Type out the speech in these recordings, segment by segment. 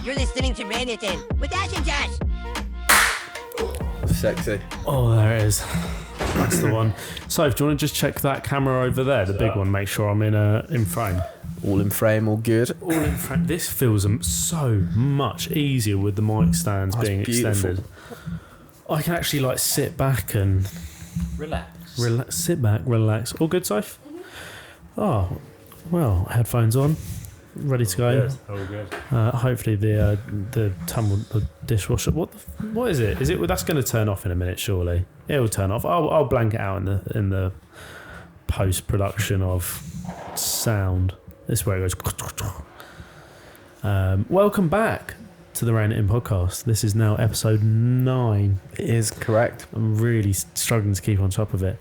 You're listening to Rein with Ash and Josh. Sexy. Oh, there it is. That's the one. So, do you want to just check that camera over there, the big one? Make sure I'm in frame. All in frame, all good. All in frame. This feels so much easier with the mic stands being extended. I can actually sit back and relax. Sit back, relax. All good, Soph? Oh, well, headphones on, ready to go. All good. Hopefully the dishwasher. What is it? Is it that's going to turn off in a minute? Surely it'll turn off. I'll blank it out in the post production of sound. This is where it goes. Welcome back to the Rein podcast. This is now episode 9. It is correct. I'm really struggling to keep on top of it.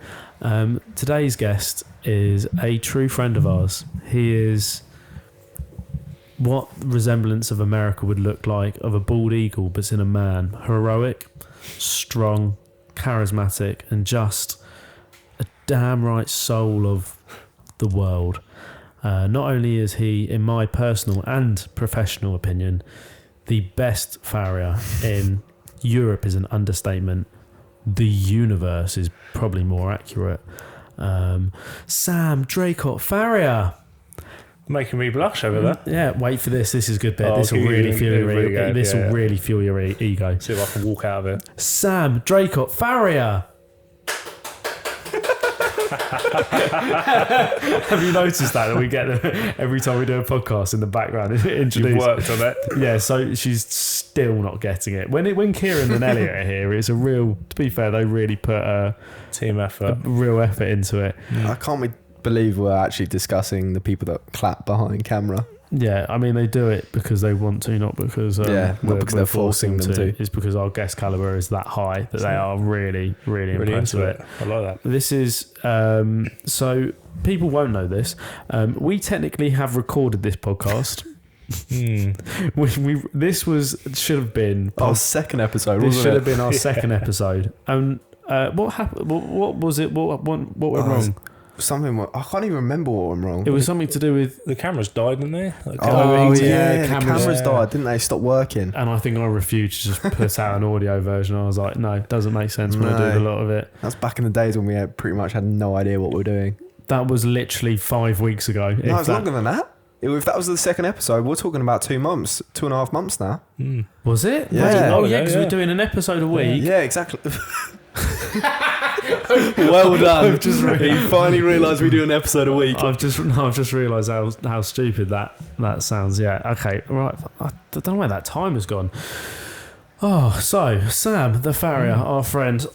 Today's guest is a true friend of ours. He is what resemblance of America would look like of a bald eagle, but in a man. Heroic, strong, charismatic, and just a damn right soul of the world. Not only is he, in my personal and professional opinion, the best farrier in Europe is an understatement. The universe is probably more accurate. Sam Dracott Farrier. Making me blush over there. Yeah, wait for this. This is a good bit. This will really fuel your ego. This will really fuel your ego. See if I can walk out of it. Sam Dracott Farrier. Have you noticed that we get every time we do a podcast in the background introduced? You've worked on it. Yeah, so she's still not getting it. When Kieran and Elliot are here, it's a real. To be fair, they really put a team effort, a real effort into it. I can't believe we're actually discussing the people that clap behind camera. Yeah, I mean they do it because they want to, not because not because they're forcing them to. It's because our guest caliber is that high that they are really impressed with it. I like that. This is so people won't know this. We technically have recorded this podcast. Should have been our second episode. This should have been our second episode. What happened? What was it? What went wrong? Something. I can't even remember what went wrong. It was something to do with the cameras died, didn't they? The cameras died, didn't they? Stopped working. And I think I refused to just put out an audio version. I was like, no, it doesn't make sense when I do a lot of it. That's back in the days when we pretty much had no idea what we were doing. That was literally 5 weeks ago. No, it's longer than that. If that was the second episode, we're talking about 2 months, 2.5 months now. Was it? Yeah. Oh yeah, because we're doing an episode a week. Yeah, exactly. Well done. You finally realised we do an episode a week. I've just realised how stupid that sounds. Yeah. Okay. Right. I don't know where that time has gone. Oh, so Sam the Farrier, our friend.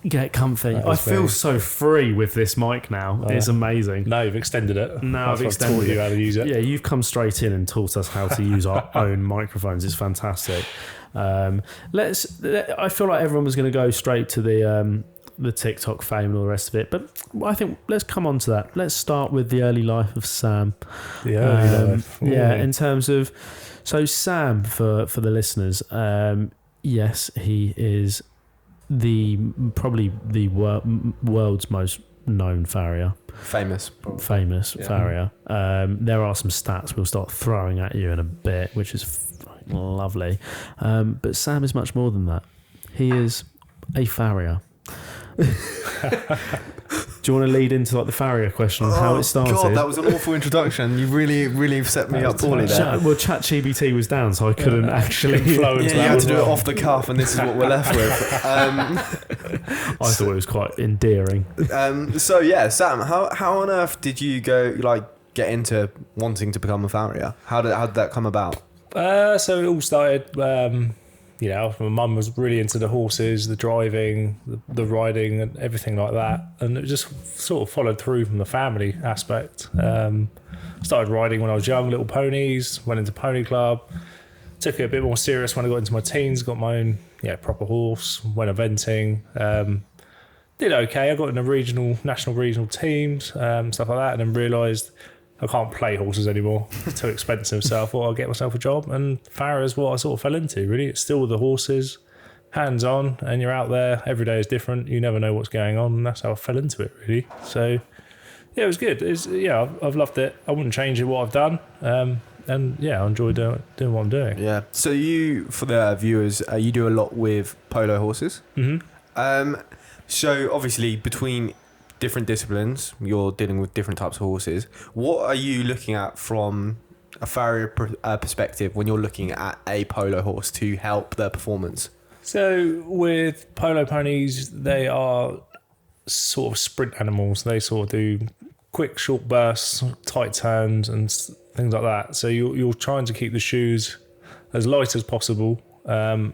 Get comfy. I feel so free with this mic now. It's amazing. Now you've extended it. Now I've extended you how to use it. Yeah, you've come straight in and taught us how to use our own microphones. It's fantastic. I feel like everyone was going to go straight to the TikTok fame and all the rest of it, but I think let's come on to that. Let's start with the early life of Sam. The early life. Ooh. Yeah, in terms of Sam for the listeners. Yes, he is probably the world's most known farrier. Famous farrier. There are some stats we'll start throwing at you in a bit, which is lovely. But Sam is much more than that. He is a farrier. Do you want to lead into the farrier question and how it started? God, that was an awful introduction. You really set me up poorly there. Well, ChatGPT was down, so I couldn't actually flow into that. You had to do it off the cuff, and this is what we're left with. I thought it was quite endearing. So yeah, Sam, how on earth did you go get into wanting to become a farrier? How did that come about? So it all started. My mum was really into the horses, the driving, the riding and everything like that. And it just sort of followed through from the family aspect. Started riding when I was young, little ponies, went into pony club, took it a bit more serious when I got into my teens, got my own proper horse, went eventing, did okay. I got in a national regional teams, stuff like that, and then realised I can't play horses anymore. It's too expensive. So I thought I'll get myself a job. And farrier is what I sort of fell into, really. It's still with the horses, hands-on, and you're out there. Every day is different. You never know what's going on. And that's how I fell into it, really. So, yeah, it was good. I've loved it. I wouldn't change it, what I've done. and yeah, I enjoy doing what I'm doing. Yeah. So you, for the viewers, you do a lot with polo horses. Mm-hmm. So obviously between different disciplines, you're dealing with different types of horses. What are you looking at from a farrier perspective when you're looking at a polo horse to help their performance? So with polo ponies, they are sort of sprint animals. They sort of do quick, short bursts, tight turns, and things like that. So you're trying to keep the shoes as light as possible, and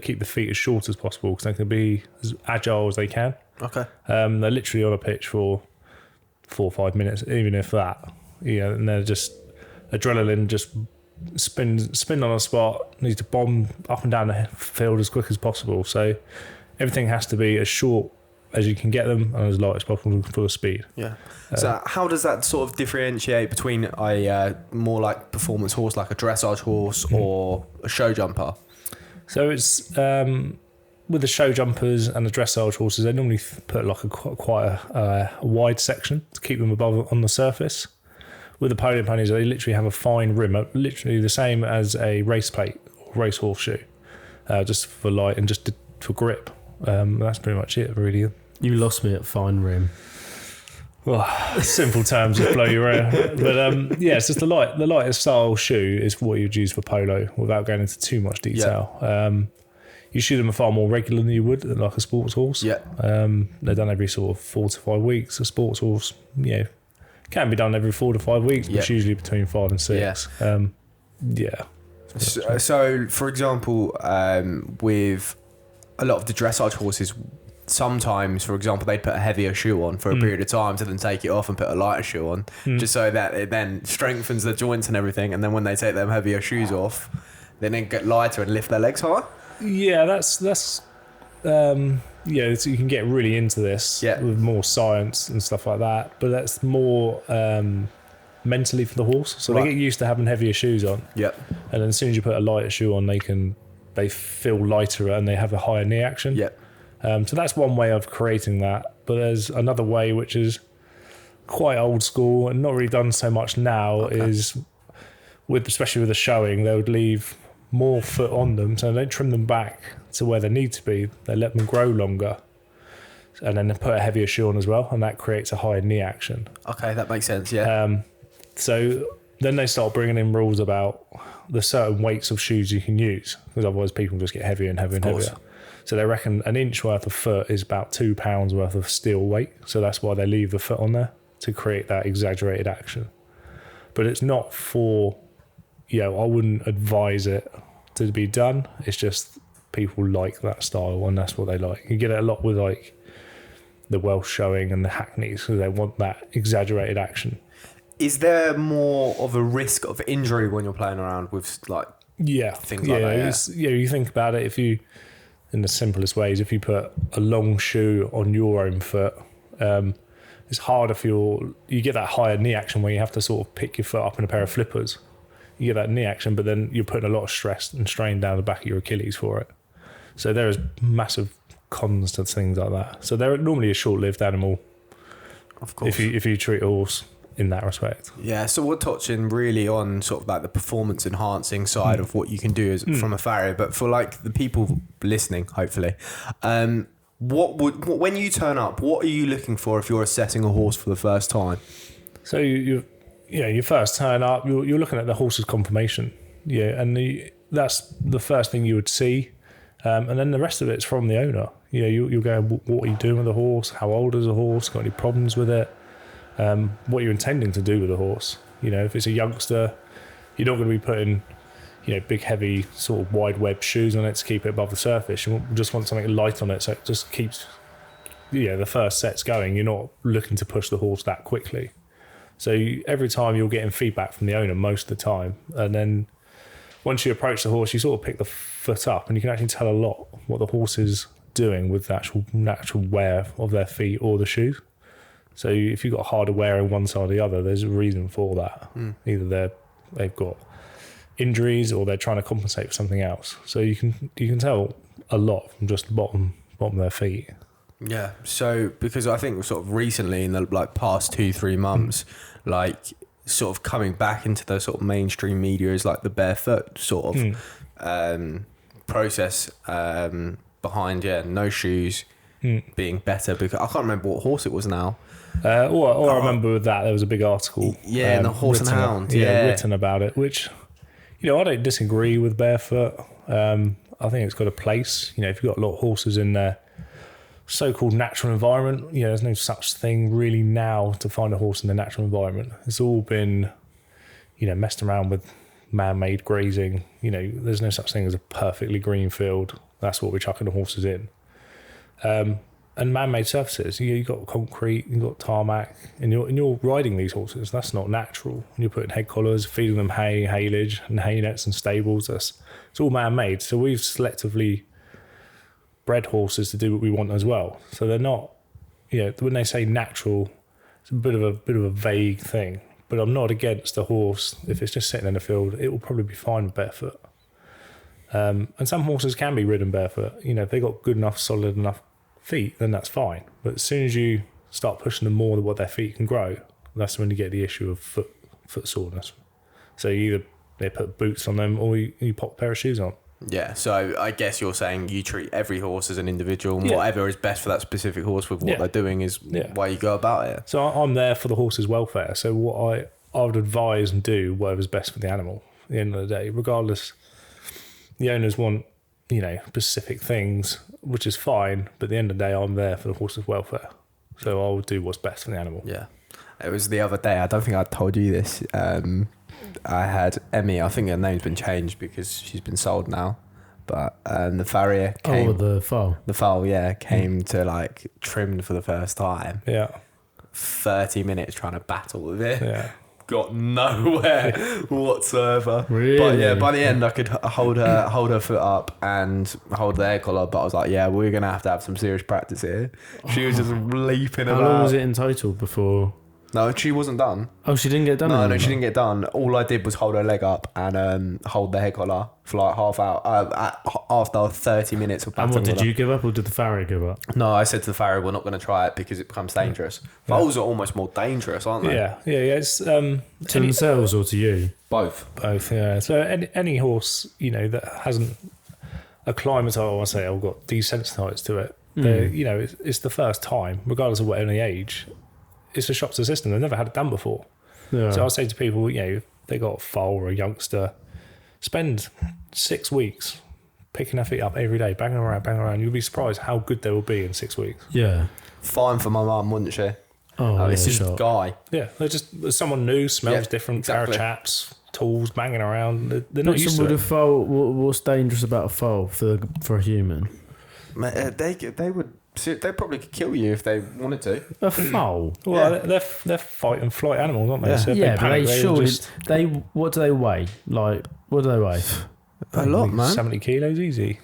keep the feet as short as possible because they can be as agile as they can. Okay. They're literally on a pitch for 4 or 5 minutes, even if that. And they're just adrenaline, just spin on a spot, need to bomb up and down the field as quick as possible. So everything has to be as short as you can get them and as light as possible for the speed. Yeah. So how does that sort of differentiate between a more like performance horse, like a dressage horse, or a show jumper? So it's with the show jumpers and the dressage horses, they normally put like quite a wide section to keep them above on the surface. With the polo ponies, they literally have a fine rim, literally the same as a race plate or race horseshoe, just for light and just for grip. That's pretty much it, really. You lost me at fine rim. Well, simple terms just blow you around. But yeah, it's just the lightest style shoe is what you'd use for polo without going into too much detail. Yeah. You shoe them far more regular than you would like a sports horse. Yeah. They're done every sort of 4 to 5 weeks. A sports horse, can be done every 4 to 5 weeks, but it's usually between 5 and 6. Yeah. So, for example, with a lot of the dressage horses, sometimes, for example, they'd put a heavier shoe on for a period of time to then take it off and put a lighter shoe on, just so that it then strengthens the joints and everything. And then when they take them heavier shoes off, they then get lighter and lift their legs higher. Yeah, that's so you can get really into this with more science and stuff like that, but that's more mentally for the horse. So they get used to having heavier shoes on. Yep. And then as soon as you put a lighter shoe on, they feel lighter and they have a higher knee action. Yep. So that's one way of creating that. But there's another way which is quite old school and not really done so much now, is especially with the showing, they would leave more foot on them, so they don't trim them back to where they need to be. They let them grow longer, and then they put a heavier shoe on as well, and that creates a higher knee action. Okay, that makes sense. Yeah. So then they start bringing in rules about the certain weights of shoes you can use, because otherwise people just get heavier and heavier and heavier. So they reckon an inch worth of foot is about 2 pounds worth of steel weight. So that's why they leave the foot on there, to create that exaggerated action. But it's not for, I wouldn't advise it to be done. It's just people like that style and that's what they like. You get it a lot with like the Welsh showing and the Hackneys, because they want that exaggerated action. Is there more of a risk of injury when you're playing around with things like that? Yeah, you think about it, in the simplest ways, if you put a long shoe on your own foot, it's harder for you get that higher knee action where you have to sort of pick your foot up in a pair of flippers. You get that knee action, but then you're putting a lot of stress and strain down the back of your Achilles for it. So there is massive cons to things like that. So they're normally a short-lived animal, of course, if you treat a horse in that respect. Yeah, so we're touching really on sort of like the performance enhancing side of what you can do from a farrier, but for like the people listening, hopefully, when you turn up, what are you looking for if you're assessing a horse for the first time? So you first turn up, you're looking at the horse's conformation, and that's the first thing you would see, and then the rest of it's from the owner. You're going, what are you doing with the horse? How old is the horse? Got any problems with it? What you're intending to do with the horse. If it's a youngster, you're not going to be putting, big heavy sort of wide web shoes on it to keep it above the surface. You just want something light on it, so it just keeps, the first set's going. You're not looking to push the horse that quickly. So every time you're getting feedback from the owner most of the time, and then once you approach the horse, you sort of pick the foot up, and you can actually tell a lot what the horse is doing with the actual natural wear of their feet or the shoes. So if you've got harder wear on one side or the other, there's a reason for that. Either they've got injuries or they're trying to compensate for something else. So you can tell a lot from just the bottom of their feet. Yeah. So because I think sort of recently in the past 2-3 months, sort of coming back into the sort of mainstream media is like the barefoot sort of process behind no shoes being better, because I can't remember what horse it was now. Or I remember with that there was a big article. In the Horse and Hound. Written about it, which, I don't disagree with barefoot. I think it's got a place. If you've got a lot of horses in their so-called natural environment, there's no such thing really now to find a horse in the natural environment. It's all been, messed around with man-made grazing. There's no such thing as a perfectly green field. That's what we're chucking the horses in. And man-made surfaces. You've got concrete, you've got tarmac, and you're riding these horses. That's not natural. And you're putting head collars, feeding them hay, haylage, and hay nets and stables. It's all man-made. So we've selectively bred horses to do what we want as well. So they're not, when they say natural, it's a bit of a vague thing. But I'm not against a horse. If it's just sitting in the field, it will probably be fine barefoot. And some horses can be ridden barefoot. If they got good enough, solid enough feet, then that's fine. But as soon as you start pushing them more than what their feet can grow, that's when you get the issue of foot soreness. So either they put boots on them or you pop a pair of shoes on. Yeah, so I guess you're saying you treat every horse as an individual, and whatever is best for that specific horse with what they're doing is why you go about it. So I'm there for the horse's welfare. So what I would advise and do whatever's best for the animal at the end of the day, regardless. The owners want, specific things, which is fine, but at the end of the day, I'm there for the horse's welfare. So I will do what's best for the animal. Yeah. It was the other day, I don't think I told you this, I had Emmy, I think her name's been changed because she's been sold now, but the farrier came... Oh, the foal. The foal, came to trimmed for the first time. Yeah. 30 minutes trying to battle with it. Yeah. Got nowhere whatsoever. Really? But by the end I could hold her foot up and hold the hair collar, but I was like, we're going to have some serious practice here. She was just leaping How about. long was it in total before? No, she wasn't done. Oh, she didn't get done? No, she didn't get done. All I did was hold her leg up and hold the hair collar for half hour after 30 minutes of And battling. what, did with her. you give up or did the farrier give up? No, I said to the farrier, we're not going to try it because it becomes dangerous. Foals are almost more dangerous, aren't they? Yeah. It's To themselves or to you? Both. yeah. So any horse, that hasn't acclimatized, or got desensitized to it, it's the first time, regardless of what any age, it's a shock to the system. They've never had it done before. Yeah. So I'll say to people, if they got a foal or a youngster, spend 6 weeks picking their feet up every day, banging around. You'll be surprised how good they will be in 6 weeks. Yeah. Fine for my mum, wouldn't she? Oh, It's just sure. Guy. Yeah, they're just someone new, smells different, exactly. pair of chaps, tools banging around. They're not But used would to a it. foal, what's dangerous about a foal for a human? They would. They probably could kill you if they wanted to. A foal? Well, they're fight and flight animals, aren't they? Yeah. So if Yeah, they but panic, they will surely... just What do they weigh? What do they weigh? A lot, man. 70 kilos easy.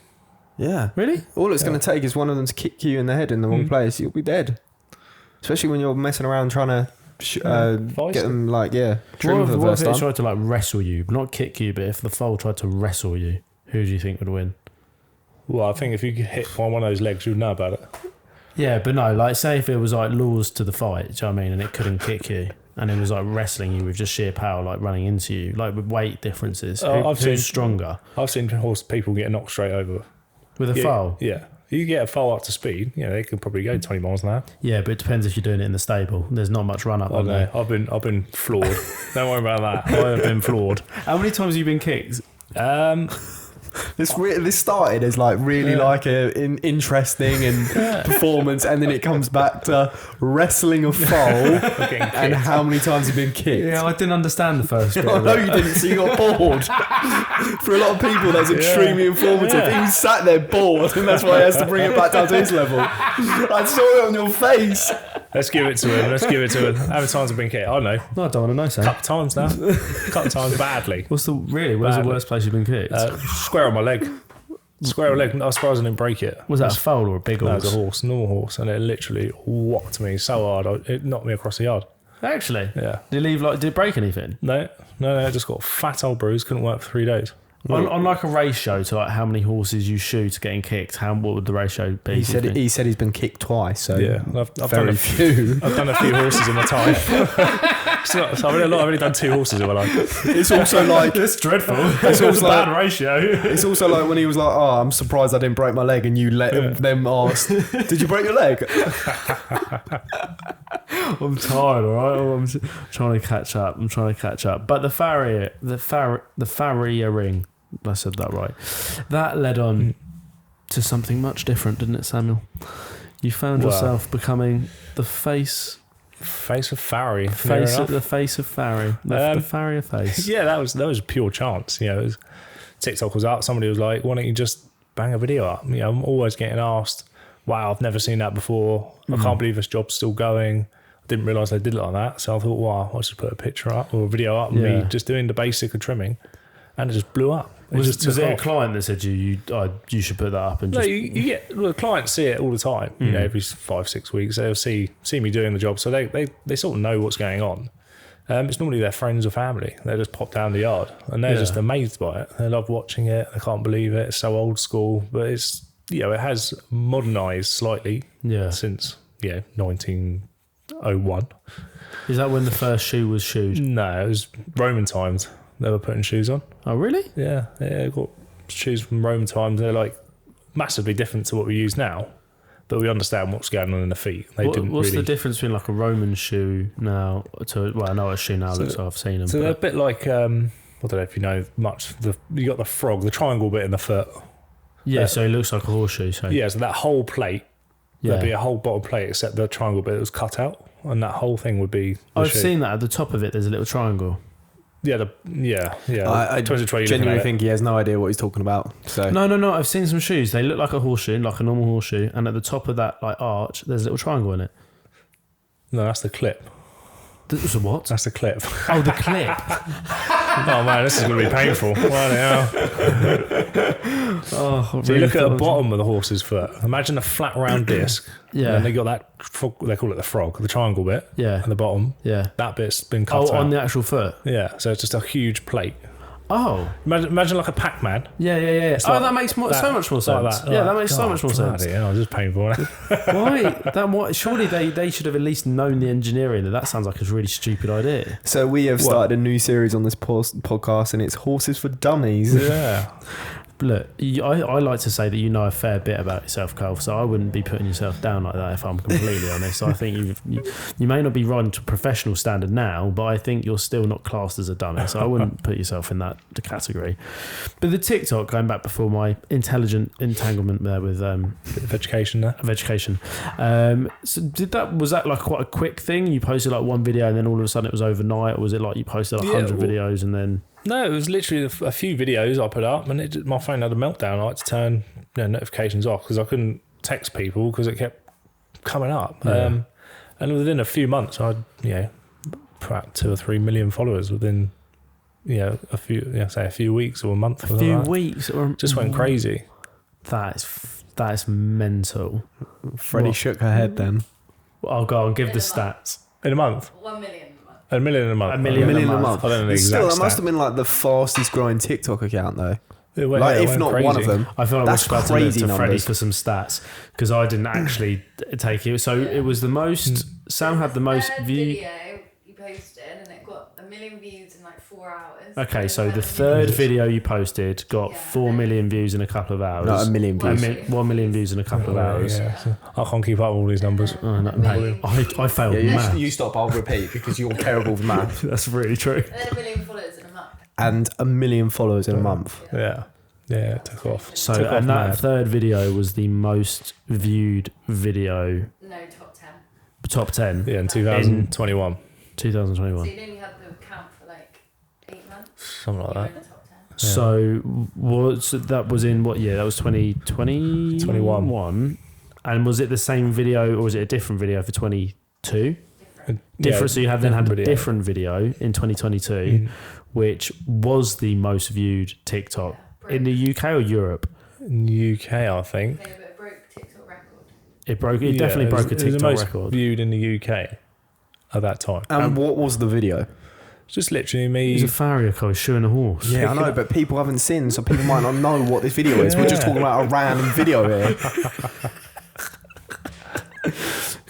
Yeah. Really? All it's going to take is one of them to kick you in the head in the wrong place. You'll be dead. Especially when you're messing around trying to get them trim for the What first if it time. tried to wrestle you? Not kick you, but if the foal tried to wrestle you, who do you think would win? Well, I think if you get hit by one of those legs, you'd know about it. Yeah, but no, say if it was laws to the fight, do you know what I mean? And it couldn't kick you. And it was wrestling you with just sheer power, running into you, with weight differences. Who's stronger? I've seen people get knocked straight over. With a foal? Yeah. You get a foal up to speed, they could probably go 20 miles an hour. Yeah, but it depends if you're doing it in the stable. There's not much run up on there. I've been floored. Don't worry about that. I've been floored. How many times have you been kicked? This started as an interesting and performance, and then it comes back to wrestling a foal and how many times you've been kicked. Yeah, I didn't understand the first bit. I know you didn't, so you got bored. For a lot of people, that's extremely informative. He was sat there bored, and that's why he has to bring it back down to his level. I saw it on your face. Let's give it to him. How many times have been kicked? I don't know. No, I don't want to know, Sam. Couple times now. Couple times badly. Where's the worst place you've been kicked? Square on my leg. Square on my leg. I suppose I didn't break it. Was that a foal or a big No, it horse? was a horse, normal horse, and it literally whopped me so hard, it knocked me across the yard. Actually? Yeah. Did it break anything? No, it just got a fat old bruise, couldn't work for 3 days. On like a ratio to like how many horses you shoot getting kicked, what would the ratio be? He said he's been kicked twice, so Yeah, I've very done few. I've done a few horses in my time. So I've only done 2 horses in my life. It's also like It's dreadful. It's also a bad like- ratio. it's also like when he was like, "Oh, I'm surprised I didn't break my leg," and you let them ask, "Did you break your leg?" I'm tired, all right. I'm trying to catch up. But the Farrier ring, I said that right. That led on to something much different, didn't it, Samuel? You found yourself becoming the face of Farrier. the face of Farrier, the Farrier face. Yeah, that was pure chance. You know, TikTok was up. Somebody was like, "Why don't you just bang a video up?" You know, I'm always getting asked, "Wow, I've never seen that before. I can't believe this job's still going." I didn't realise they did it like that, so I thought, "Wow, I'll just put a picture up or a video up of me just doing the basic of trimming," and it just blew up. Was it a off. client that said you should put that up and No, just? you get the clients see it all the time. You know, every 5-6 weeks they'll see me doing the job, so they sort of know what's going on. It's normally their friends or family. They just pop down the yard and they're just amazed by it. They love watching it. They can't believe it. It's so old school, but it's it has modernised slightly since 1901. Is that when the first shoe was shoed? No, it was Roman times. They were putting shoes on. Oh, really? Yeah, got shoes from Roman times. They're like massively different to what we use now, but we understand what's going on in the feet. What's the difference between like a Roman shoe now to? Well, I know what a shoe now looks like. I've seen them. So they're a bit like I don't know if you know much. You got the frog, the triangle bit in the foot. Yeah, so it looks like a horseshoe. So yeah, so that whole plate, there'd be a whole bottom plate except the triangle bit that was cut out, and that whole thing would be. I've seen that at the top of it. There's a little triangle. Yeah, I genuinely think he has no idea what he's talking about. So No. I've seen some shoes. They look like a horseshoe, like a normal horseshoe, and at the top of that like arch, there's a little triangle in it. No, that's the clip. There's a what? That's the clip. Oh, the clip. Oh man, this is going to be painful. Oh, so you look at the bottom of the horse's foot. Imagine a flat round disc. Yeah. And they got that frog, they call it the frog, the triangle bit. Yeah. At the bottom. Yeah. That bit's been cut out. on the actual foot. Yeah. So it's just a huge plate. Oh. Imagine like a Pac-Man. Yeah. Oh, like that makes so much more sense. Like that. Yeah, that makes so much more sense. Yeah, it's just painful. Why? Surely they should have at least known the engineering. That sounds like a really stupid idea. So we have started a new series on this podcast, and it's Horses for Dummies. Yeah. Look, I like to say that you know a fair bit about yourself, Carl, so I wouldn't be putting yourself down like that if I'm completely honest. I think you may not be riding to a professional standard now, but I think you're still not classed as a dummy, so I wouldn't put yourself in that category. But the TikTok, going back before my intelligent entanglement there with Bit of education there. So was that like quite a quick thing? You posted like one video and then all of a sudden it was overnight, or was it like you posted 100 videos and then? No, it was literally a few videos I put up, and my phone had a meltdown. I had to turn notifications off because I couldn't text people because it kept coming up. Yeah. And within a few months, I'd put out 2 or 3 million followers within a few weeks or a month. A few weeks, or just went crazy. That is mental. Freddie shook her head then. I'll go and give the stats. In a month. 1 million. A million a month. A million a month. I don't know the exact Still, that must stat. have been like the fastest growing TikTok account though. It went, Like, it if went not crazy. one of them. I feel like That's we're about to look crazy to Freddie numbers. for some stats because I didn't actually take it. So it was the most. Sam had the most view. Video you posted and it got 1 million views in like 4 hours. Okay, so the third video you posted got 4 million views in a couple of hours. Not a million views. 1 million views in a couple of hours. Yeah, so I can't keep up with all these numbers. Oh, no, mate, I failed math. You stop, I'll repeat because you're terrible with math. That's really true. And then 1 million followers in a month. And 1 million followers in a month. Yeah, it took off. So, Took off and that mad. third video was the most viewed video, No, top 10. top 10, Yeah, in 2021. 2021. So you only had the count for like 8 months. Something like You were that. in the top 10. So that was in what year? That was 2020? 21. And was it the same video or was it a different video for 22? Different. So you have then had a different video in 2022, which was the most viewed TikTok in the UK or Europe. In the UK, I think. Yeah, but it broke TikTok record. It definitely broke a It was TikTok the most record. viewed in the UK at that time. And what was the video? It's just literally me. He's a farrier guy shoeing a horse. Yeah, I know, but people haven't seen, so people might not know what this video is. We're just talking about a random video here.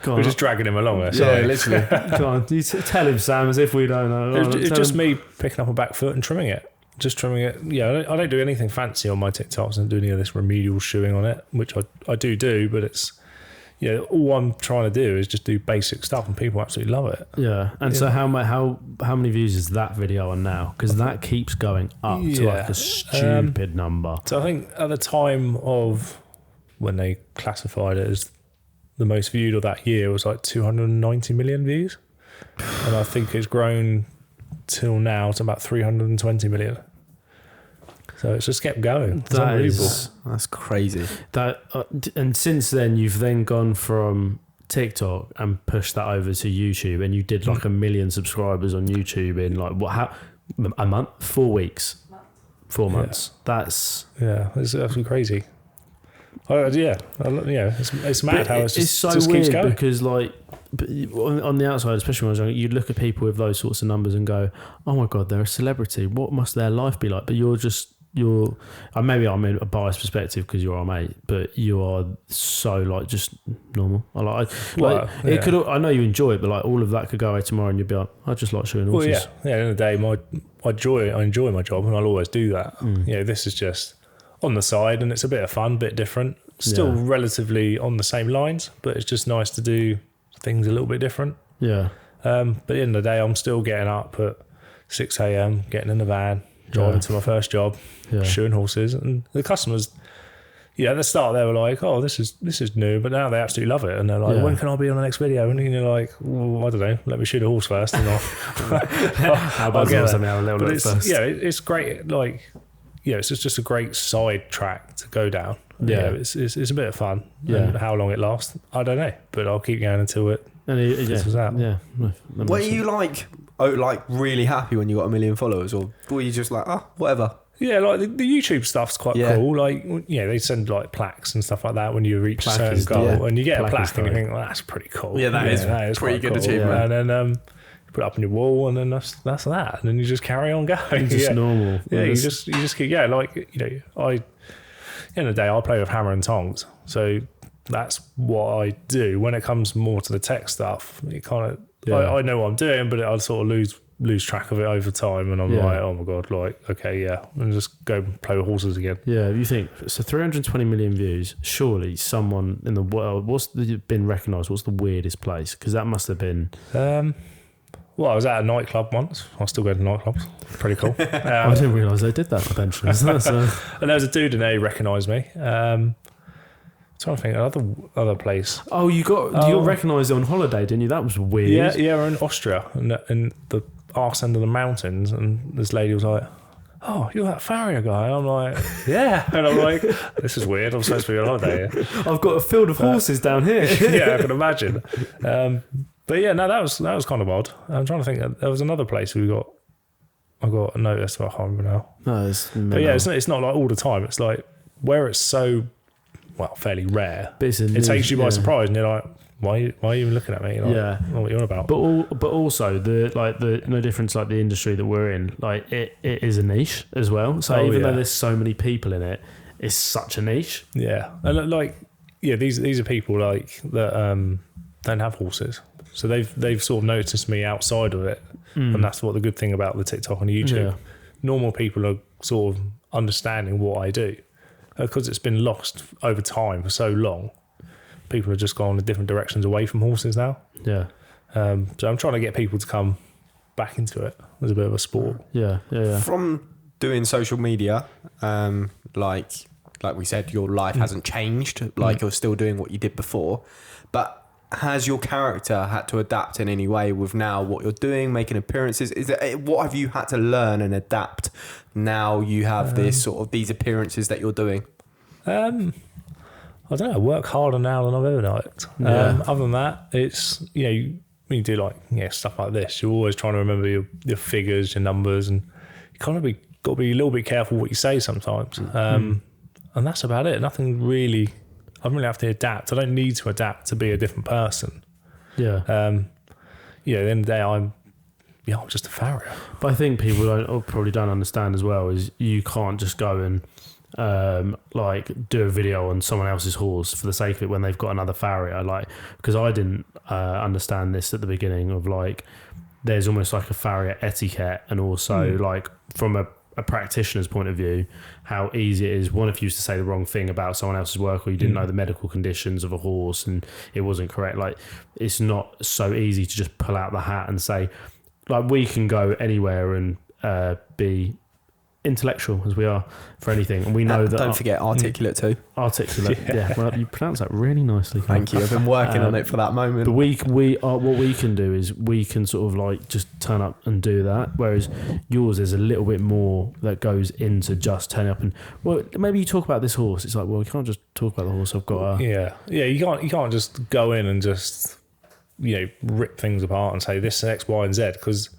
We're just dragging him along. Yeah, literally. Come on, you tell him, Sam, as if we don't know. It's just me picking up a back foot and trimming it. Just trimming it. Yeah, I don't do anything fancy on my TikToks. I don't do any of this remedial shoeing on it, which I do, but it's, all I'm trying to do is just do basic stuff, and people absolutely love it. Yeah, and so how many views is that video on now? Because that keeps going up to like a stupid number. So I think at the time of when they classified it as the most viewed of that year was like 290 million views, and I think it's grown till now to about 320 million. So it's just kept going. It's unbelievable. That's crazy. And since then, you've then gone from TikTok and pushed that over to YouTube, and you did like 1 million subscribers on YouTube in like a month, 4 weeks, 4 months. That's it's absolutely crazy. It's mad how it's so just weird keeps going. because like on the outside, especially when I was young, you'd look at people with those sorts of numbers and go, "Oh my god, they're a celebrity. What must their life be like?" But maybe I'm in a biased perspective because you're our mate, but you are so like just normal. I know you enjoy it, but like all of that could go away tomorrow, and you'd be like, "I just like shooting horses." Well, at the end of the day, I enjoy my job, and I'll always do that. This is just on the side, and it's a bit of fun, bit different. Still relatively on the same lines, but it's just nice to do things a little bit different. Yeah. But at the end of the day, I'm still getting up at 6 a.m, getting in the van, driving to my first job, shoeing horses, and the customers. At the start they were like, "Oh, this is new," but now they absolutely love it, and they're like, "When can I be on the next video?" And you're like, "Well, I don't know. Let me shoot a horse first, and I'll get something out a little bit first." It's great. Like, it's just a great side track to go down. It's a bit of fun. And how long it lasts, I don't know, but I'll keep going until it fizzles out. Yeah. Were you like really happy when you got 1 million followers, or were you just like, whatever? Yeah, like the YouTube stuff's quite cool. Like, they send like plaques and stuff like that when you reach a certain goal, and you get a plaque, and you think, "Well, that's pretty cool." Yeah, that is pretty good achievement. And then you put it up on your wall, and then that's that, and then you just carry on going. Just normal. Yeah, you just keep like at the end of the day, I play with hammer and tongs, so that's what I do. When it comes more to the tech stuff, it kind of I know what I'm doing, but I'll sort of lose track of it over time, and I'm like, oh my god, like, okay, and just go play with horses again. Yeah, you think so? 320 million views. Surely someone in the world been recognised. What's the weirdest place? Because that must have been. Well, I was at a nightclub once. I still go to nightclubs. Pretty cool. I didn't realise they did that for pensioners. And there was a dude in there who recognised me. I'm trying to think other place. Oh, you got recognised on holiday, didn't you? That was weird. Yeah, we're in Austria, in the arse end of the mountains, and this lady was like, "Oh, you're that farrier guy." And I'm like, "Yeah," and I'm like, "This is weird. I'm supposed to be on holiday here. I've got a field of horses down here." Yeah, I can imagine. But yeah, no, that was kind of odd. I'm trying to think. There was another place I got noticed, but I can't remember now. No, but yeah, it's not like all the time. It's like where it's so fairly rare. It takes you by surprise, and you're like, why are you even looking at me? You're like, what are you on about? But also the no difference, like the industry that we're in, like it is a niche as well. So even though there's so many people in it, it's such a niche. Yeah, and these are people like that don't have horses. So they've sort of noticed me outside of it, and that's what the good thing about the TikTok and YouTube. Yeah. Normal people are sort of understanding what I do because it's been lost over time for so long. People have just gone in different directions away from horses now. Yeah. So I'm trying to get people to come back into it as a bit of a sport. Yeah. From doing social media, like we said, your life hasn't changed. Like you're still doing what you did before, but has your character had to adapt in any way with now what you're doing, making appearances? What have you had to learn and adapt now you have these appearances that you're doing? I don't know. I work harder now than I've ever worked. Other than that, it's when you do stuff like this, you're always trying to remember your figures, your numbers, and you kind of got to be a little bit careful what you say sometimes. And that's about it. Nothing really. I don't really have to adapt. I don't need to adapt to be a different person. Yeah. At the end of the day, I'm yeah, I'm just a farrier. But I think people probably don't understand as well is you can't just go and like do a video on someone else's horse for the sake of it when they've got another farrier. Like, because I didn't understand this at the beginning of like, there's almost like a farrier etiquette, and also like from a practitioner's point of view, how easy it is. One, if you used to say the wrong thing about someone else's work, or you didn't know the medical conditions of a horse and it wasn't correct, like it's not so easy to just pull out the hat and say, like, we can go anywhere and be intellectual as we are for anything, and we know that. Don't forget articulate too. Articulate, yeah. Well, you pronounce that really nicely. Thank you. I've been working on it for that moment. But we are, what we can do is we can sort of like just turn up and do that, whereas yours is a little bit more that goes into just turning up and, well, maybe you talk about this horse. It's like, well, you can't just talk about the horse. I've got a You can't just go in and just rip things apart and say this is X, Y, and Z, because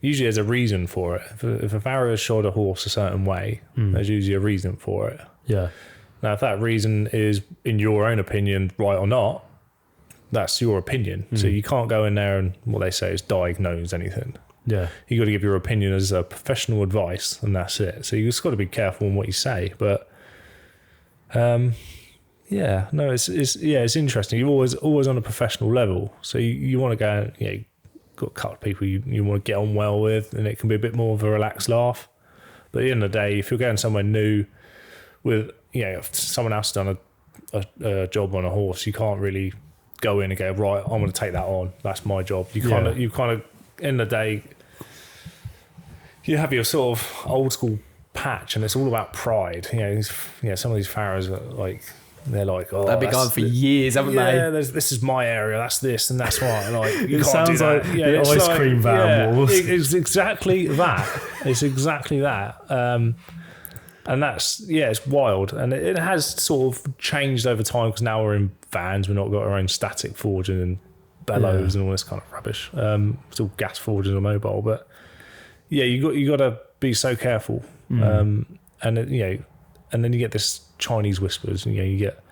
usually there's a reason for it. If a farrier shod a horse a certain way, there's usually a reason for it. Yeah. Now, if that reason is, in your own opinion, right or not, that's your opinion. So you can't go in there and, what they say is, diagnose anything. Yeah. You got to give your opinion as a professional advice, and that's it. So you just got to be careful in what you say. But it's interesting. You're always on a professional level. So you want to go, got a couple of people you want to get on well with, and it can be a bit more of a relaxed laugh. But at the end of the day, if you're going somewhere new with, if someone else has done a job on a horse, you can't really go in and go, right, I'm going to take that on. That's my job. You kind of, end of the day, you have your sort of old school patch, and it's all about pride. Some of these farriers are like, they're like, oh, they've been going for years, haven't they? Yeah, this is my area. That's this and that's what. Like, you it can't sounds do that. like the ice cream van wars. It's exactly that. It's exactly that. And that's it's wild, and it has sort of changed over time, because now we're in vans. We've not got our own static forging and bellows and all this kind of rubbish. It's all gas forging and mobile, but you got to be so careful. And then you get this Chinese whispers, and you get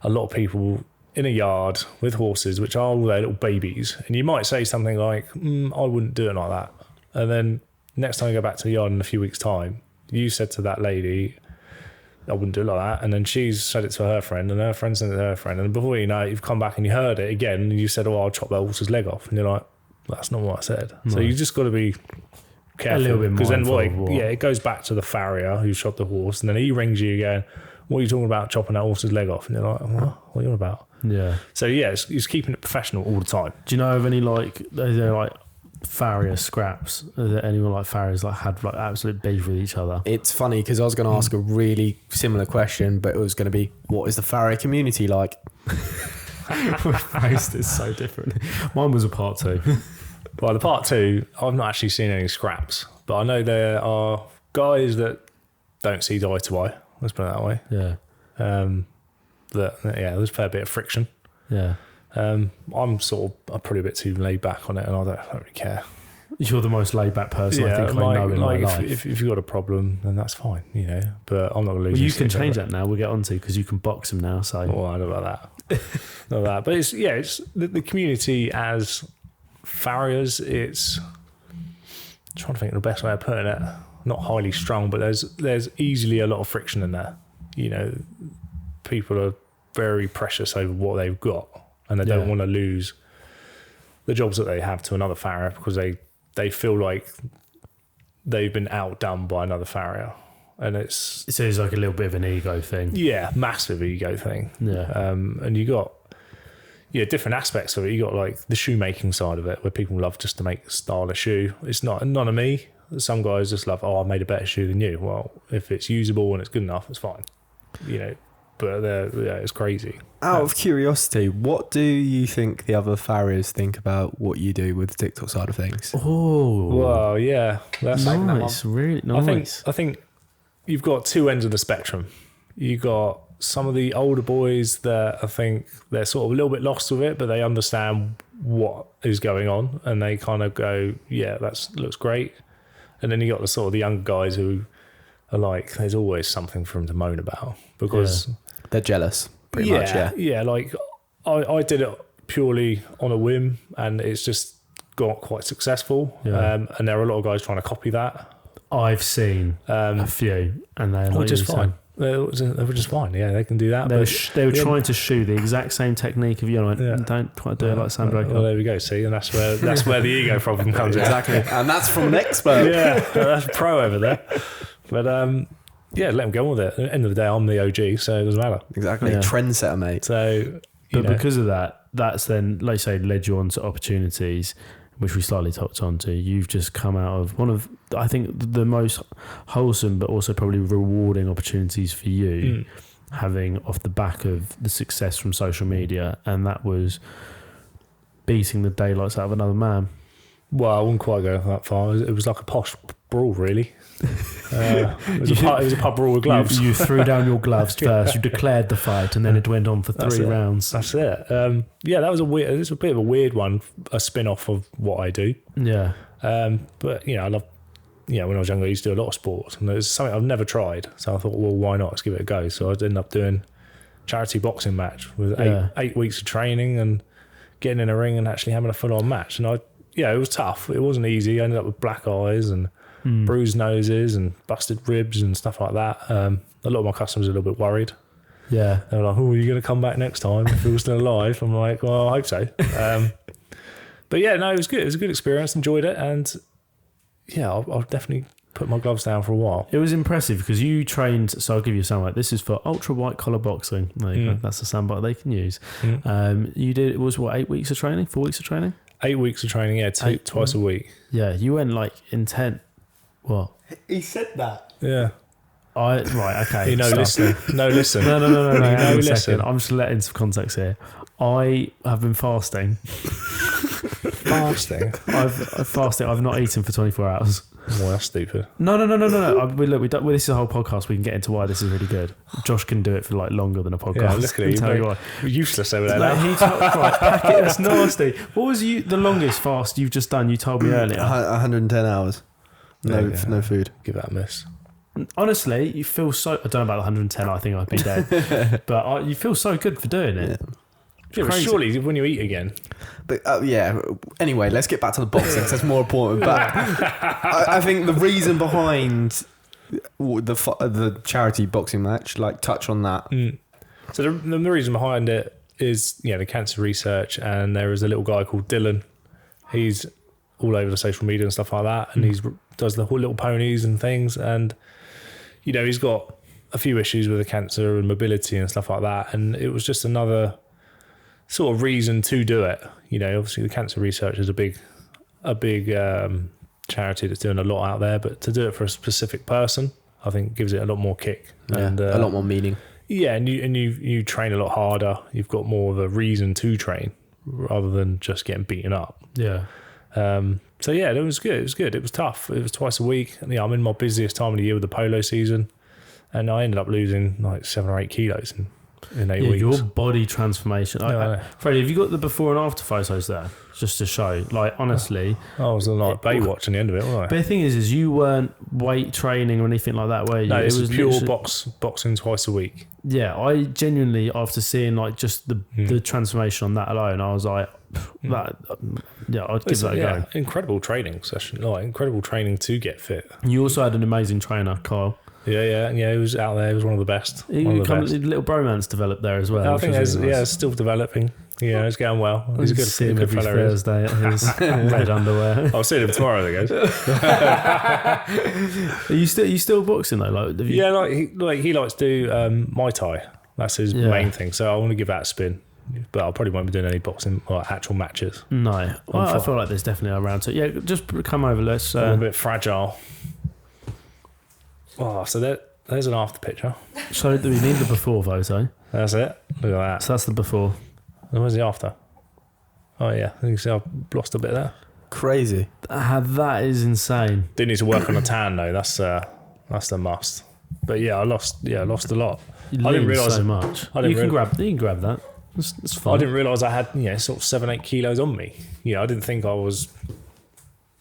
a lot of people in a yard with horses which are all their little babies, and you might say something like, I wouldn't do it like that, and then next time you go back to the yard in a few weeks' time, you said to that lady, I wouldn't do it like that, and then she's said it to her friend, and her friend said it to her friend, and before you know it, you've come back and you heard it again, and you said, I'll chop that horse's leg off, and you're like, that's not what I said. So you just got to be careful, a little bit, because then mindful it goes back to the farrier who shot the horse, and then he rings you going, what are you talking about, chopping that horse's leg off? And you're like, what are you on about? Yeah. So it's keeping it professional all the time. Do you know of any farrier scraps? Are there anyone like farriers had absolute beef with each other? It's funny because I was going to ask a really similar question, but it was going to be, what is the farrier community like? Phrased is so different. Mine was a part 2. Well, the part 2, I've not actually seen any scraps, but I know there are guys that don't see eye to eye. Let's put it that way. Yeah. There's a fair bit of friction. Yeah. I'm probably a bit too laid back on it, and I don't really care. You're the most laid back person I think I know in my life. If you've got a problem, then that's fine, But I'm not going to lose. Well, you can change that now. We'll get on to, because you can box them now. So. Well, I don't know about that. Not that. But it's the community as farriers. It's I'm trying to think of the best way of putting it. Not highly strong, but there's easily a lot of friction in there. People are very precious over what they've got, and they don't want to lose the jobs that they have to another farrier, because they feel like they've been outdone by another farrier, and it's like a little bit of an ego thing. Yeah, massive ego thing. Yeah. And you got different aspects of it. You got like the shoemaking side of it, where people love just to make a style of shoe. It's none of me. Some guys just love, I made a better shoe than you. Well, if it's usable and it's good enough, it's fine. But it's crazy. Out of curiosity, what do you think the other farriers think about what you do with the TikTok side of things? Oh, well, yeah, that's nice, really nice. I think you've got two ends of the spectrum. You got some of the older boys that I think they're sort of a little bit lost with it, but they understand what is going on, and they kind of go, "Yeah, that looks great." And then you got the sort of the younger guys who are like, "There's always something for them to moan about," because they're jealous, pretty much. Yeah. Like I did it purely on a whim, and it's just got quite successful. Yeah. And there are a lot of guys trying to copy that. I've seen a few, and they're not Which is using- fine. They were just fine. Yeah, they can do that. They were trying to shoe the exact same technique of you. And I went, don't quite do it like Sam Dracott. Well, there we go. See, and that's where the ego problem comes in. Exactly. And that's from an expert. Yeah, that's pro over there. But yeah, let them go on with it. At the end of the day, I'm the OG, so it doesn't matter. Exactly. Yeah. Trendsetter, mate. So, But because of that, that's then, like you say, led you on to opportunities, which we slightly touched on to. You've just come out of one of, I think, the most wholesome but also probably rewarding opportunities for you, having off the back of the success from social media, and that was beating the daylights out of another man. Well, I wouldn't quite go that far. It was like a posh brawl, really. It was a pub brawl with gloves. You threw down your gloves first. You declared the fight, and then it went on for That's 3 it. rounds. That's it. Yeah, that was it's a bit of a weird one, a spin-off of what I do. Yeah, But, I love, when I was younger, I used to do a lot of sports, and it was something I've never tried. So I thought, well, why not? Let's give it a go. So I ended up doing charity boxing match with eight weeks of training and getting in a ring and actually having a full-on match. And it was tough. It wasn't easy. I ended up with black eyes and bruised noses and busted ribs and stuff like that. A lot of my customers are a little bit worried. yeah. They were like, "Oh, are you going to come back next time if we were still alive?" I'm like, "Well, I hope so." But yeah, no, it was good. It was a good experience. Enjoyed it, and yeah, I'll definitely put my gloves down for a while. It was impressive because you trained. So I'll give you a soundbite. This is for ultra white collar boxing. There you go. That's a soundbite they can use. You did. It was what, 8 weeks of training? 4 weeks of training? 8 weeks of training, yeah, twice a week. Yeah, you went like intent. What? He said that. Yeah. Right, okay. No, stop. listen. No, listen. No. Hang on a listen. second. I'm just letting some context here. I have been fasting. Fasting. I've fasted. I've not eaten for 24 hours. Well, that's stupid. No. This is a whole podcast. We can get into why this is really good. Josh can do it for like longer than a podcast. Yeah, look at Let me you. tell you why. You're useless over there Like, now. he told, right, pack it, that's nasty. What was the longest fast you've just done? You told me earlier. 110 hours. No, Yeah. no food. Give that a miss. Honestly, you feel so. I don't know about the 110. I think I'd be dead. But you feel so good for doing it. Yeah, but Crazy. surely when you eat again. But yeah, anyway, let's get back to the boxing 'cause that's more important. But I think the reason behind the charity boxing match, like touch on that. So the reason behind it is, the cancer research, and there is a little guy called Dylan. He's all over the social media and stuff like that, and he does the whole little ponies and things, and he's got a few issues with the cancer and mobility and stuff like that, and it was just another sort of reason to do it. Obviously the cancer research is a big charity that's doing a lot out there, but to do it for a specific person, I think gives it a lot more kick and a lot more meaning. Yeah, and you train a lot harder. You've got more of a reason to train rather than just getting beaten up. Yeah. So yeah, it was good. It was good. It was tough. It was twice a week. And, I'm in my busiest time of the year with the polo season, and I ended up losing like 7 or 8 kilos in 8 weeks. Your body transformation. I know. Freddie, have you got the before and after photos there? Just to show. Like, honestly. I was like Baywatch in the end of it, wasn't I? But the thing is you weren't weight training or anything like that, were you? No, it was pure literally- boxing twice a week. Yeah, I genuinely, after seeing like just the transformation on that alone, I was like, I'd give that a go. Incredible training session, incredible training to get fit. You also had an amazing trainer, Kyle. Yeah. He was out there. He was one of the best. A little bromance developed there as well. I think it's still developing. Yeah, it's going well. He's a good, see him good every fellow. he is. Thursday at his red underwear. I'll see him tomorrow. There goes. Are you still boxing though? Like, have you, Yeah, he likes to do Muay Thai. That's his main thing. So I want to give that a spin. But I probably won't be doing any boxing or actual matches. No, I feel like there's definitely a round to it. Yeah, just come over. Let's. I'm a bit fragile. Oh, so there's an after picture. So we need the before photo. That's it. Look at that. So that's the before. And where's the after? Oh yeah, you can see I've lost a bit there. Crazy. That is insane. Do need to work on a tan though. That's the must. But yeah, I lost a lot. You I didn't lean realise so much. I didn't You can real- grab that. It's fine. I didn't realise I had sort of 7-8 kilos on me. I didn't think I was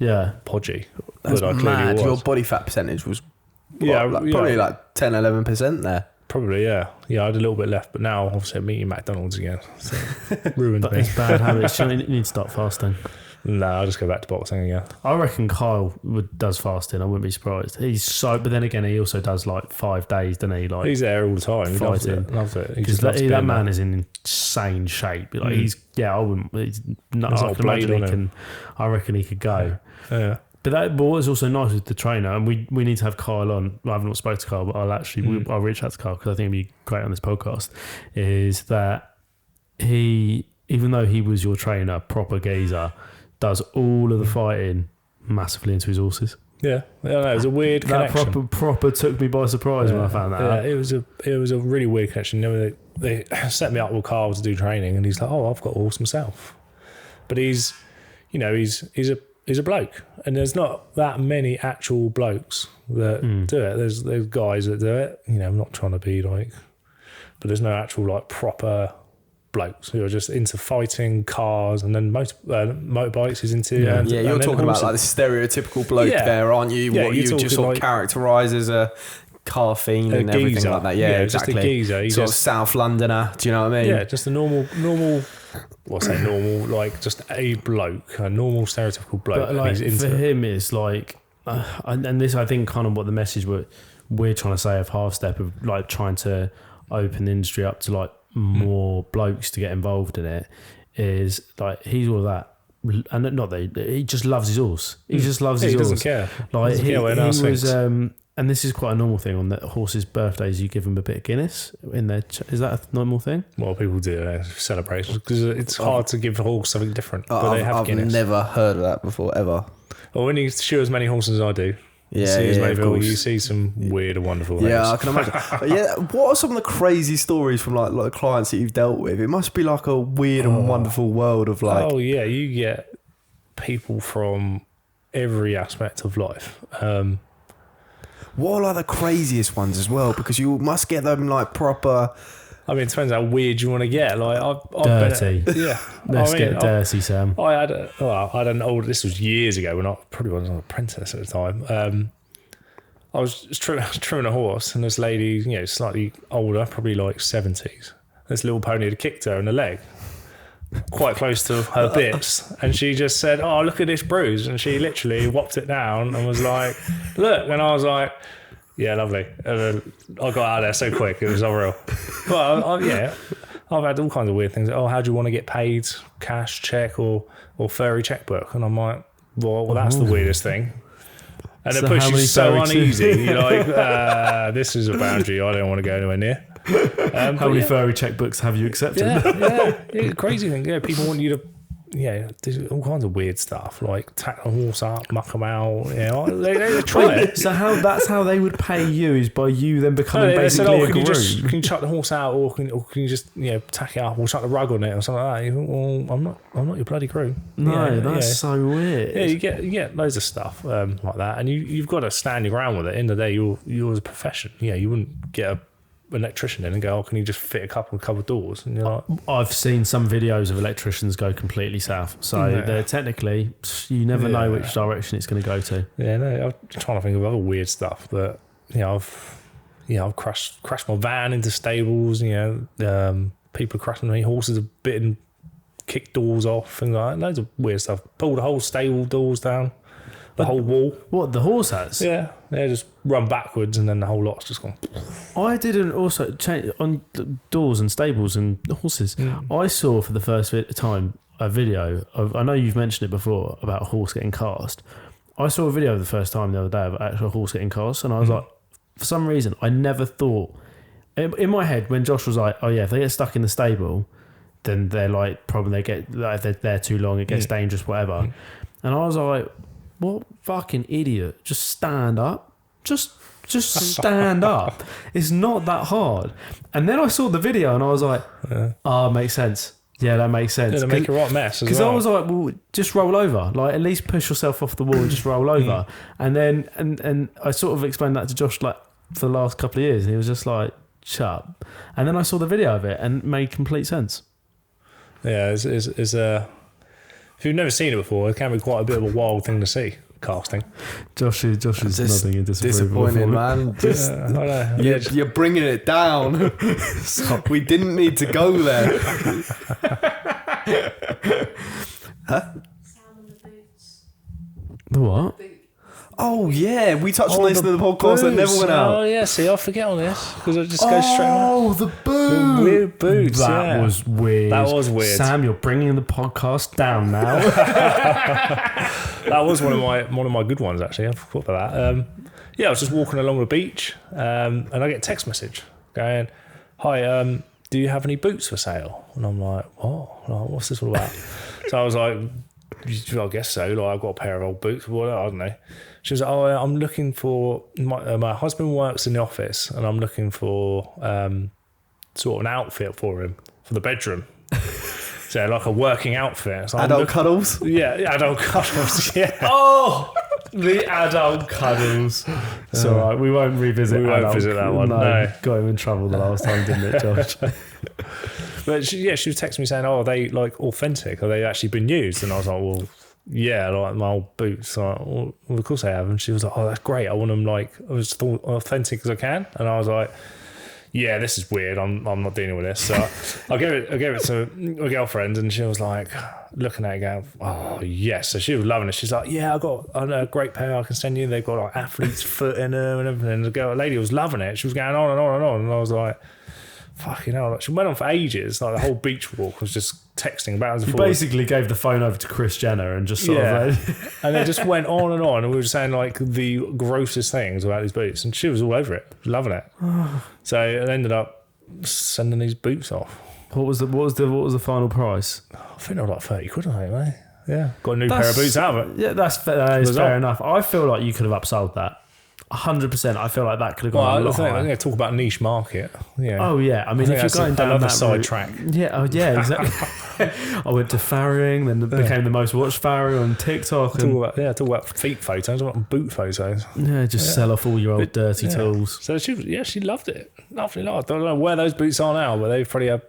podgy, That's but I clearly mad. was. Your body fat percentage was probably like 10-11% there. Probably, yeah. Yeah, I had a little bit left, but now obviously I'm eating McDonald's again. So ruined But me. it's bad habits. You need to start fasting. No, I'll just go back to boxing again. I reckon Kyle does fasting. I wouldn't be surprised. But then again, he also does like 5 days, doesn't he? Like He's there all the time. He loves fighting. it. Loves it. He because just loves that being man there. is in insane shape. Like I wouldn't. There's I not a can blade imagine on he him. can. I reckon he could go. Yeah. But what is also nice with the trainer, and we need to have Kyle on. I haven't spoken to Kyle, but I'll reach out to Kyle because I think it'd be great on this podcast. Is that he, even though he was your trainer, proper geezer, does all of the fighting massively into his horses. Yeah. No, it was a weird That connection. proper took me by surprise when I found that out. Yeah, it was a really weird connection. You know, they set me up with Carl to do training, and he's like, "Oh, I've got a horse myself," but he's a bloke, and there's not that many actual blokes that do it. There's guys that do it. You know, I'm not trying to be like, but there's no actual like proper blokes who are just into fighting cars, and then motorbikes. He's into Yeah, and you're then talking about horses. like the stereotypical bloke Yeah. there, aren't you? Yeah, What you're you just talking sort like- of characterise as a car fiend A and everything geezer. like that. Yeah, Yeah, exactly. just a geezer. He Sort of just- South Londoner. Do you know what I mean? Yeah, just a normal. Well, I say normal, like just a bloke, a normal stereotypical bloke. But and like he's into for it. him, it's like, and this I think kind of what the message we're trying to say of Half Step of like trying to open the industry up to like more blokes to get involved in it is like he's all that, and not that he just loves his horse. He just loves Yeah, his he horse. doesn't care. Like Doesn't he care what anyone else was, thinks. and this is quite a normal thing on the horses' birthdays. You give them a bit of Guinness in their. Is that a normal thing? Well, people do celebrations because it's hard to give a horse something different. But they have I've Guinness. never heard of that before ever. Well, when you shoe as many horses as I do, Yeah, see as yeah, many of people, course. you see some weird and wonderful Yeah, I things. can imagine. But yeah, what are some of the crazy stories from like clients that you've dealt with? It must be like a weird and wonderful world of like. Oh yeah, you get people from every aspect of life. What are like the craziest ones as well? Because you must get them like proper. I mean, it depends how weird you want to get. Like I've Dirty. been, yeah. Let's get dirty, Sam. I had an old. This was years ago when I probably was an apprentice at the time. I was truing a horse, and this lady, slightly older, probably like 70s. This little pony had kicked her in the leg, quite close to her bits, and she just said, "Oh, look at this bruise," and she literally whopped it down and was like, "Look," and I was like, "Yeah, lovely." And then I got out of there so quick, it was unreal. But I've had all kinds of weird things. Oh, how do you want to get paid? Cash, check, or furry checkbook? And I'm like, well, that's the weirdest thing. And So it how puts you many so furry uneasy. You're like, this is a boundary I don't want to go anywhere near. How many furry checkbooks have you accepted? Yeah, crazy thing. Yeah, people want you to, do all kinds of weird stuff like tack the horse up, muck them out. They try it. So that's how they would pay you is by you then becoming They said, basically a can groom. you chuck the horse out, or can you just tack it up, or chuck the rug on it, or something like that? You think, well, I'm not your bloody groom. No, that's so weird. Yeah, you get loads of stuff like that, and you've got to stand your ground with it. At the end of the day, you're a profession. Yeah, you wouldn't get an electrician in and go, "Oh, can you just fit a couple of doors?" And you're like, I've seen some videos of electricians go completely south. So Yeah. they're technically, you never know which direction it's going to go to. yeah, no. I'm trying to think of other weird stuff that I've crashed my van into stables. People are crashing me. Horses have bitten, kicked doors off, things like that. Loads of weird stuff. Pulled the whole stable doors down, the whole wall. What, the horse has? Yeah, they just run backwards, and then the whole lot's just gone. I didn't also change on the doors and stables and horses. I saw for the first time a video of, I know you've mentioned it before about a horse getting cast. I saw a video the first time the other day of actual horse getting cast, and I was like, for some reason, I never thought in my head when Josh was like, "Oh yeah, if they get stuck in the stable, then they're like probably they get like they're there too long, it gets dangerous, whatever." And I was like, "What fucking idiot? Just stand up, just stand up. It's not that hard." And then I saw the video and I was like, "Oh, makes sense. Yeah, that makes sense." Yeah, they make a right mess as Because well. I was like, well, just roll over. Like, at least push yourself off the wall and just roll over. And then, and I sort of explained that to Josh, like, for the last couple of years. And he was just like, shut up. And then I saw the video of it and it made complete sense. Yeah, it's if you've never seen it before, it can be quite a bit of a wild thing to see, casting. Josh is Just nodding in disapproval. disappointing, man. Just, I know. Yeah, you're bringing it down. We didn't need to go there. The what? Boot. Oh yeah, we touched on this in the podcast that never went out. Oh yeah, see, I forget on this because it just goes straight on. Oh, the The boot. weird boots. That was weird. That was weird. Sam, you're bringing the podcast down now. That was one of my good ones actually. I forgot about that. Yeah, I was just walking along the beach, and I get a text message going, "Hi, do you have any boots for sale?" And I'm like, "What? Like, what's this all about?" So I was like, "I guess so. Like, I've got a pair of old boots. What? I don't know." She was like, "Oh, I'm looking for my husband works in the office, and I'm looking for sort of an outfit for him for the bedroom." So like a working outfit. So Adult cuddles. Yeah, adult cuddles. Yeah. Oh, the adult cuddles. It's all right. We won't revisit. We won't adult. visit that one, No, no. got him in trouble the last time, didn't it, Josh? But she was texting me saying, "Oh, are they like authentic? Are they actually been used?" And I was like, "Well, yeah, like my old boots." Like, well, of course I have. And she was like, "Oh, that's great. I want them like as authentic as I can." And I was like, "Yeah, this is weird. I'm not dealing with this." So I gave it to my girlfriend, and she was like looking at it, going, "Oh yes." So she was loving it. She's like, "Yeah, I got a great pair I can send you. They've got like athlete's foot in them and everything." And the lady was loving it. She was going on and on and on, and I was like, fucking hell. Like, she went on for ages. Like the whole beach walk was just texting backwards and You forwards. basically gave the phone over to Kris Jenner and just sort of And it just went on, and we were saying like the grossest things about these boots, and she was all over it, loving it. So it ended up sending these boots off. what was the final price? I think they were like 30 quid, I think, mate. Yeah, got a new pair of boots out of it. Yeah, that is Was fair that- enough. I feel like you could have upsold that. 100%. I feel like that could have gone a Well, I lot think I'm higher. going to talk about niche market. Yeah. Oh yeah, I mean, think if you're that's going down another that side route, track. yeah, oh yeah, exactly. I went to farrieing, then became the most watched farrier on TikTok, and Talk about feet photos, about boot photos. yeah, just sell off all your old dirty tools. So she loved it. Lovely lot. I don't know where those boots are now, but they probably have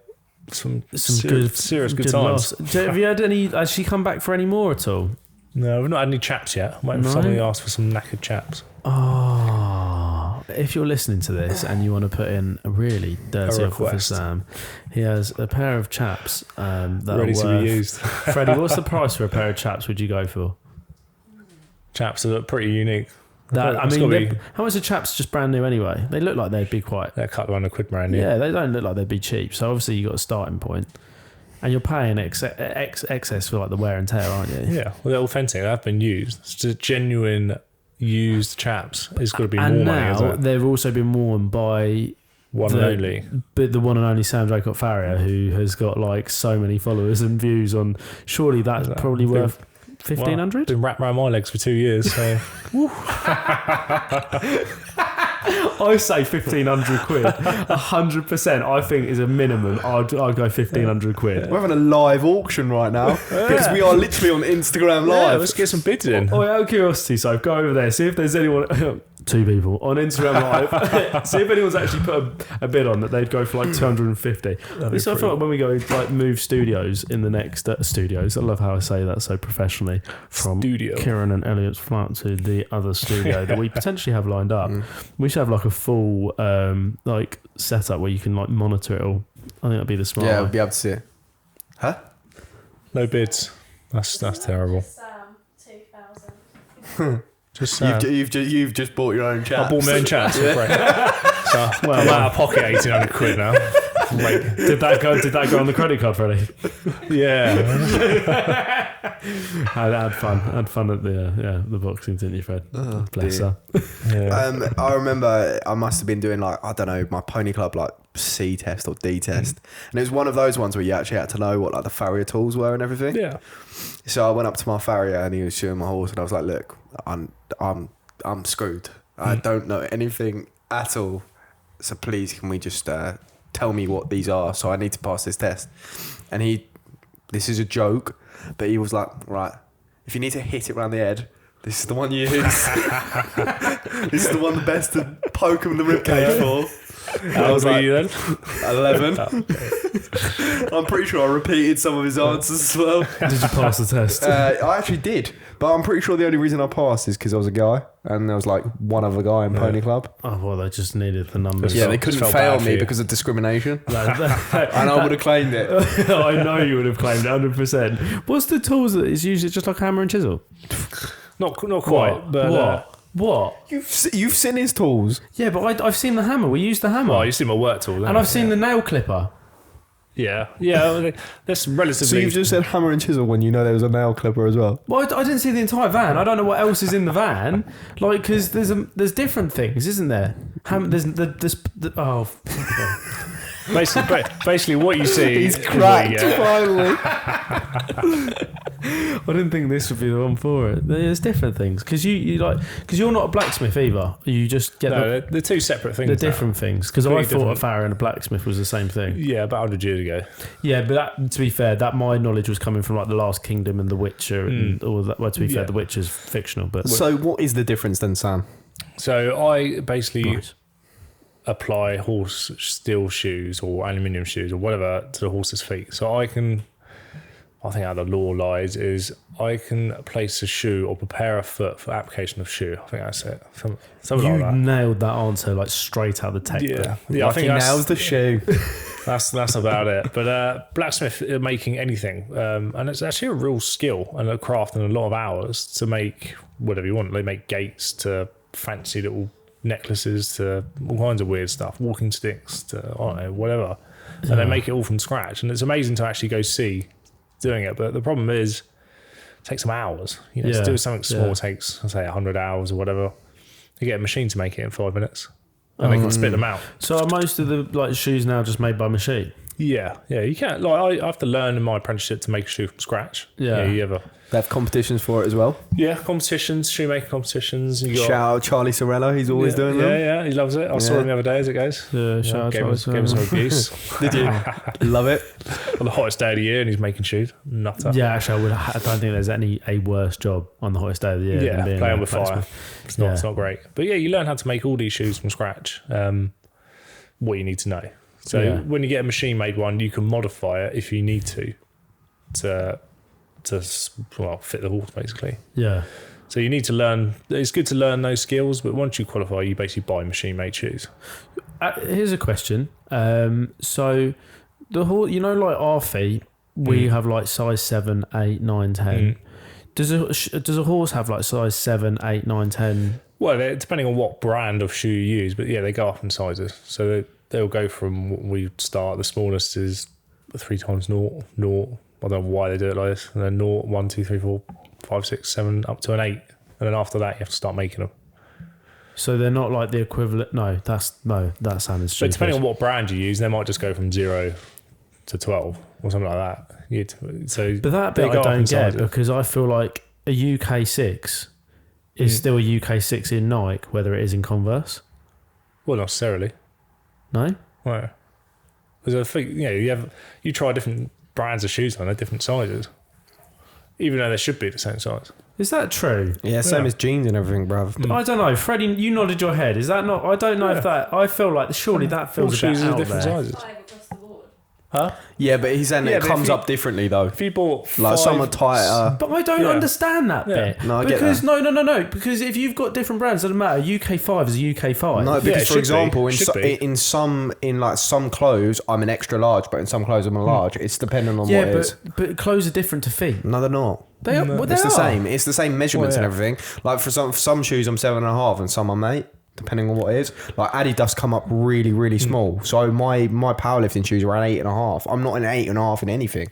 some serious good times. loss. Have you had any? Has she come back for any more at all? No, we've not had any chaps yet. I'm waiting for No? somebody to ask for some knackered chaps. Oh, if you're listening to this and you want to put in a really dirty offer for request. Sam, he has a pair of chaps that Ready are to worth. be used. Freddie, what's the price for a pair of chaps? Would you go for? Chaps that look pretty unique. That I It's mean, gotta be- how much are chaps just brand new anyway? They look like they'd be quite. they're a couple £100 brand new. Yeah, they don't look like they'd be cheap. So obviously you got a starting point, and you're paying excess for like the wear and tear, aren't you? Yeah, well, they're authentic. They've been used. It's just genuine used chaps. It's got to be And more money, now isn't it? they've also been worn by One and only. but the one and only Sam Dracott Farrier, who has got like so many followers and views on. Surely that's probably worth 1,500. Been wrapped around my legs for 2 years. So I say 1,500 quid. 100%. I think is a minimum. I'd go 1,500 quid. We're having a live auction right now because we are literally on Instagram yeah, Live. let's get some bids in. Oh, out of curiosity, so go over there, see if there's anyone. 2 people on Instagram Live. See if anyone's actually put a bid on that they'd go for like 250. So I feel like when we go like move studios in the next studios, I love how I say that so professionally, from Studio. Kieran and Elliot's flat to the other studio that we potentially have lined up. We should have like a full like setup where you can like monitor it all. I think that'd be the smart Yeah, way. we'll be able to see it. Huh? No bids. That's terrible. Sam, 2,000. Just You've just bought your own chaps. I bought my own chaps. Great. So I'm out of pocket 1,800 quid now. Great. Did that go on the credit card, Freddie? Yeah. I had fun at the boxing, didn't you, Fred? Bless dear. her. I remember I must have been doing like, I don't know, my pony club like C test or D test. And it was one of those ones where you actually had to know what like the farrier tools were and everything. Yeah. So I went up to my farrier and he was shooting my horse and I was like, look, I'm screwed. I don't know anything at all. So please can we just tell me what these are? So I need to pass this test. And this is a joke, but he was like, right, if you need to hit it around the head, this is the one you use. This is the one the best to poke him in the ribcage for. How old were you then? 11. I'm pretty sure I repeated some of his answers as well. Did you pass the test? I actually did, but I'm pretty sure the only reason I passed is because I was a guy and there was like one other guy in Pony Club. Oh well, they just needed the numbers. Yeah, they couldn't felt fail bad for me you. because of discrimination, and and I would have claimed it. I know you would have claimed 100%. What's the tools that is usually just like hammer and chisel? Not quite, but What? You've seen his tools. Yeah, but I've seen the hammer. We use the hammer. well, you see my work tool, and I've seen the nail clipper. yeah. That's relatively. So you've just said hammer and chisel when you know there was a nail clipper as well. Well, I didn't see the entire van. I don't know what else is in the van. Like, because there's different things, isn't there? Basically, what you see. He's cracked finally. I didn't think this would be the one for it. There's different things because because you're not a blacksmith either. You just get they're two separate things. the different things. Because I Completely thought a different. farrier and a blacksmith was the same thing. Yeah, about 100 years ago. Yeah, but that, to be fair, that my knowledge was coming from like The Last Kingdom and The Witcher and all that. Well, to be fair, Yeah. The Witcher's fictional, but So what is the difference then, Sam? So I basically Nice. apply horse steel shoes or aluminium shoes or whatever to the horse's feet. So I think how the law lies is I can place a shoe or prepare a foot for application of shoe. I think that's it. Something You like that. nailed that answer like straight out of the textbook. Yeah, I think he nails the shoe. that's about it. But blacksmith making anything, and it's actually a real skill and a craft and a lot of hours to make whatever you want. They make gates to fancy little necklaces to all kinds of weird stuff, walking sticks to I don't know, whatever, and they make it all from scratch. And it's amazing to actually go see doing it. But the problem is, it takes some hours. You know, Yeah, to do something small yeah. takes, I say, 100 hours or whatever. You get a machine to make it in 5 minutes, and they can spit them out. So are most of the like shoes now just made by machine? Yeah, you can't. Like I have to learn in my apprenticeship to make a shoe from scratch. Yeah. you ever. They have competitions for it as well. Yeah, competitions, shoemaking competitions. You got, Shout out Charlie Sorello, he's always doing them. Yeah, he loves it. I saw Yeah. him the other day as it goes. Yeah, shout out gave him Charlie some Sorello. abuse Did you? Love it. on the hottest day of the year, and he's making shoes. Nutter. Yeah, actually, I don't think there's a worse job on the hottest day of the year Yeah, than being playing a with fire. blacksmith. It's not great. But yeah, you learn how to make all these shoes from scratch. What you need to know. So Yeah. when you get a machine made one, you can modify it if you need to fit the horse basically. Yeah. So you need to learn. It's good to learn those skills, but once you qualify, you basically buy machine made shoes. Here's a question. So the horse, like our feet, we have like size 7, 8, 9, 10. Does a horse have like size 7, 8, 9, 10? Well, depending on what brand of shoe you use, but yeah, they go up in sizes. So they'll go from what we start. The smallest is 3 times 0. I don't know why they do it like this. And then 0, 1, 2, 3, 4, 5, 6, 7, up to an 8. And then after that, you have to start making them. So they're not like the equivalent. No, that sounded But stupid. depending on what brand you use, they might just go from 0 to 12 or something like that. But that they bit go I up in don't get sizes. because I feel like a UK 6 is still a UK 6 in Nike, whether it is in Converse. Well, not necessarily. No? Right. Because I think you try different brands of shoes on, they're different sizes, even though they should be the same size. Is that true? Yeah, same as jeans and everything, bruv. I don't know. Freddie, you nodded your head. Is that not? I don't know if that. I feel like surely that All feels a shoes bit are out different there. sizes. 5 across the board. Huh? Yeah, but he's saying Yeah, it but comes if you- up differently though. If you bought Like some are 5 tighter. But I don't Yeah. understand that Yeah. bit. No, I get because that. no. Because if you've got different brands, it doesn't matter. UK 5 is a UK 5. No, Yeah, because it for should example, be. in Should be. some clothes, I'm an extra large, but in some clothes, I'm a large. It's depending on yeah, what it is. but clothes are different to feet. No, they're not. They are. Well, they It's the are. same. It's the same measurements Well, yeah. and everything. Like for some shoes, I'm 7.5, and some I'm 8, depending on what it is. Like Adidas come up really, really small. So my powerlifting shoes are an 8.5. I'm not an 8.5 in anything.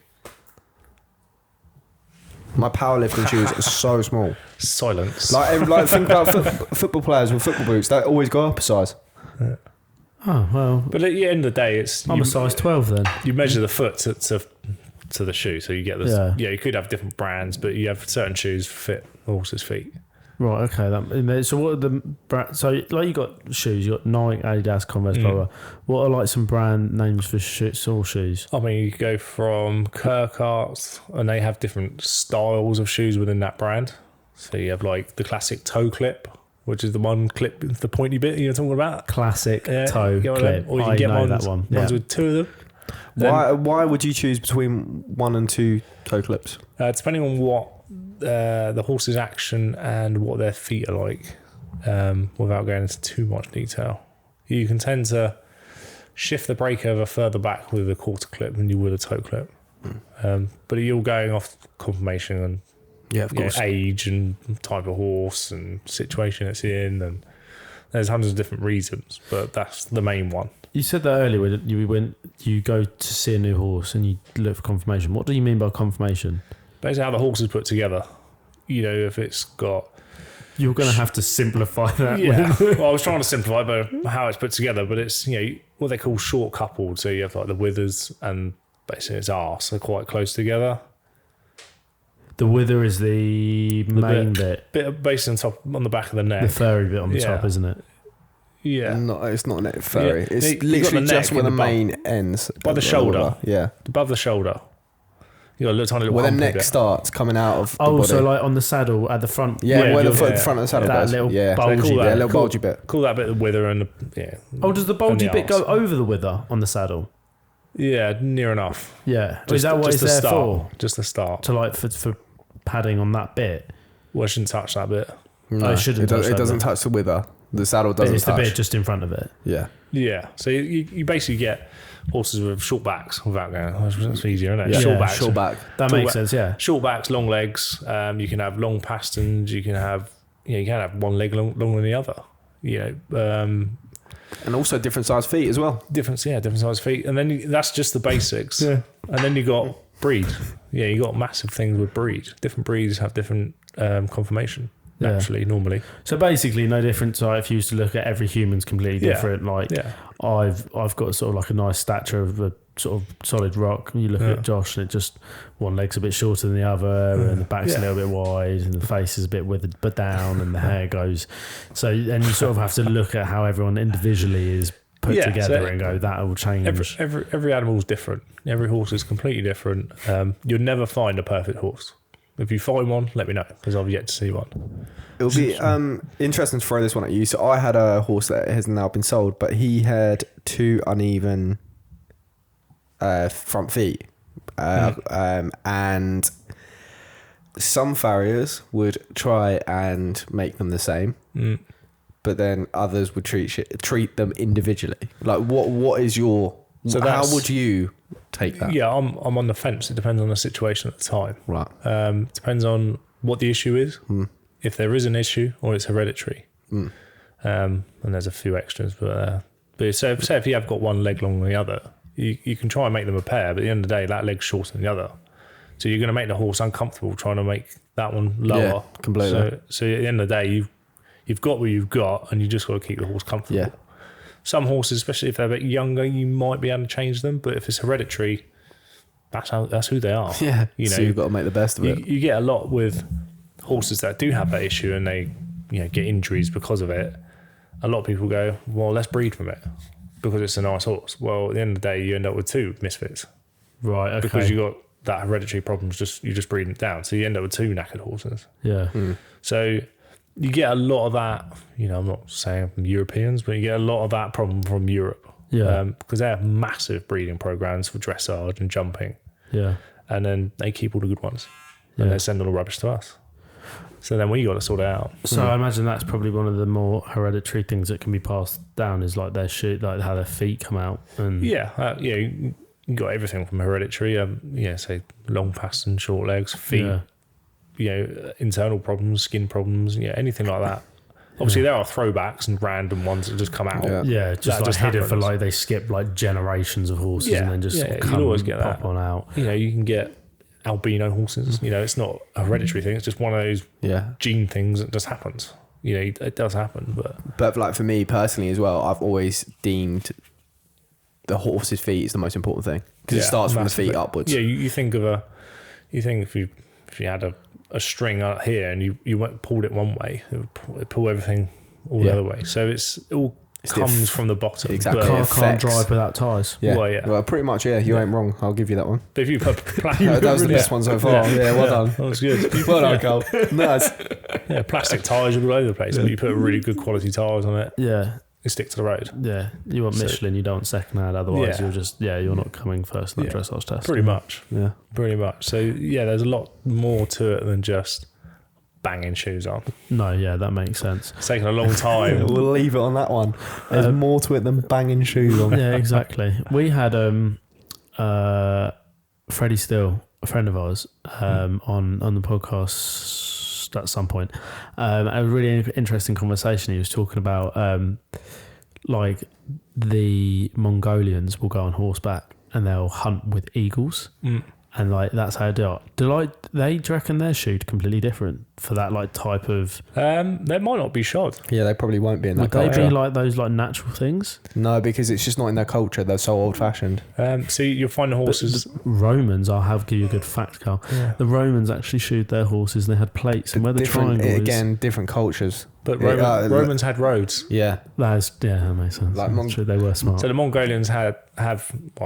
My powerlifting shoes are so small. silence. Like think about football players with football boots. They always go up a size. Oh well. But at the end of the day, I'm a size 12 then. you measure the foot to the shoe, so you get this. Yeah. Yeah, you could have different brands, but you have certain shoes fit horses' feet. Right. Okay. So what are the so like you got shoes? You got Nike, Adidas, Converse, blah blah. What are like some brand names for sole shoes? I mean, you go from Dracott, and they have different styles of shoes within that brand. So you have like the classic toe clip, which is the one clip, the pointy bit you're talking about. Classic Yeah, toe you get one of clip. them, or you I can get know ones, that one. Yeah. ones with 2 of them. Then, Why would you choose between 1 and 2 toe clips? depending on what the horse's action and what their feet are like, without going into too much detail, you can tend to shift the brake over further back with a quarter clip than you would a toe clip. But you're going off conformation and Yeah, of course. age and type of horse and situation it's in, and there's hundreds of different reasons, but that's the main one. You said that earlier when you go to see a new horse and you look for confirmation. What do you mean by confirmation? Basically how the horse is put together. If it's got... You're going to have to simplify that. Yeah. Well, I was trying to simplify by how it's put together, but it's, what they call short coupled. So you have like the withers and basically its arse are quite close together. The wither is the main bit. Based on the back of the neck. The furry bit on the top, isn't it? Yeah. No, it's not a neck furry. Yeah. It's You got literally the just neck where the and mane ends. By the shoulder. Yeah. Above the shoulder. You got a little tiny little Where the humpy neck bit. starts coming out of the body. So like on the saddle at the front. Yeah, where the yeah. front of the saddle That goes. little Yeah, bulgy yeah, bit. little bulgy bit. Call that bit the wither and Does the bulgy and the bit go arse. over the wither on the saddle? Yeah, near enough. Yeah. Is that what it's the there start. for? Just the start. To like for padding on that bit? Well, I shouldn't touch that bit. No, it shouldn't touch It that doesn't bit. touch the wither. The saddle doesn't It's touch. the bit just in front of it. Yeah. Yeah, so you basically get horses with short backs without going. That's easier, isn't it? Yeah. Short backs. Short back. That Short makes back. sense, yeah. Short backs, long legs. You can have long pasterns. You can have one leg longer than the other. And also different size feet as well. Different size feet, and then that's just the basics. Yeah. And then you got breed. Yeah, you got massive things with breed. Different breeds have different conformation. Yeah. Naturally, normally. So basically, no different. So if you used to look at every human's completely Yeah. different. Like Yeah. I've got sort of like a nice stature of a sort of solid rock. You look at Josh, and it just one leg's a bit shorter than the other, and the back's a little bit wide, and the face is a bit withered but down, and the hair goes. So and you sort of have to look at how everyone individually is put Yeah, together so and go, that will change. Every animal's different. Every horse is completely different. You'll never find a perfect horse. If you find one, let me know, because I've yet to see one. It'll be interesting to throw this one at you. So I had a horse that has now been sold, but he had two uneven front feet. And some farriers would try and make them the same, but then others would treat them individually. Like what is your... So how that's- would you take that? Yeah, I'm on the fence. It depends on the situation at the time. Right. Depends on what the issue is. If there is an issue or it's hereditary. And there's a few extras, but say if you have got one leg longer than the other, you can try and make them a pair, but at the end of the day, that leg's shorter than the other. So you're going to make the horse uncomfortable trying to make that one lower. Yeah, completely. So at the end of the day, you've got what you've got, and you just got to keep the horse comfortable. Yeah. Some horses, especially if they're a bit younger, you might be able to change them, but if it's hereditary, that's who they are. Yeah. You know, So you've got to make the best of it. you get a lot with horses that do have that issue and they get injuries because of it. A lot of people go, well, let's breed from it because it's a nice horse. Well, at the end of the day, you end up with two misfits Right, okay. because you got that hereditary problems. You're just breeding it down, so you end up with two knackered horses. Yeah. So you get a lot of that. I'm not saying from Europeans, but you get a lot of that problem from Europe. Yeah. Because they have massive breeding programs for dressage and jumping, Yeah. and then they keep all the good ones, and they send all the rubbish to us. So then we got to sort it out. So I imagine that's probably one of the more hereditary things that can be passed down is like their like how their feet come out. And You got everything from hereditary. Say long pastern, short legs, feet. Internal problems, skin problems. Anything like that. Obviously, there are throwbacks and random ones that just come out. Yeah. just That like just hidden for happens. like they skip like generations of horses and then just sort of you'll come always get pop that. on out. You can get albino horses. It's not a hereditary thing. It's just one of those gene things that just happens. It does happen, But like for me personally as well, I've always deemed the horse's feet is the most important thing because it starts from the feet upwards. Yeah, you think if you had a string out here and you went pulled it one way, it would pull everything all the other way. So it all comes from the bottom. Exactly. But, Car can't affects- drive without tyres. Yeah. Well, Pretty much. Yeah. You ain't wrong. I'll give you that one. but if you put That was the best one so far. Yeah. Well done. that was good. Well done, Carl. Nice. Yeah, plastic tyres all over the place, but you put really good quality tyres on it, Yeah. you stick to the road. Yeah. You want Michelin, you don't want second hand. Otherwise, Yeah. you're not coming first in that dressage test. Pretty much. Yeah. Pretty much. So there's a lot more to it than just banging shoes on. No, yeah, that makes sense. It's taken a long time. We'll leave it on that one. There's more to it than banging shoes on. Yeah, exactly. We had Freddie Still a friend of ours on the podcast at some point. A really interesting conversation. He was talking about like the Mongolians will go on horseback and they'll hunt with eagles. And like that's how they do it. Do you reckon they're shoot completely different for that like type of? They might not be shod. Yeah, they probably won't be in that Would culture. they be like those like natural things? No, because it's just not in their culture. They're so old-fashioned. So you'll find the horses. The Romans, give you a good fact, Carl. Yeah. The Romans actually shoed their horses and they had plates, and where the Different, triangle is. again, different cultures. But Romans had roads. Yeah. That makes sense. Like That's true, they were smart. So the Mongolians have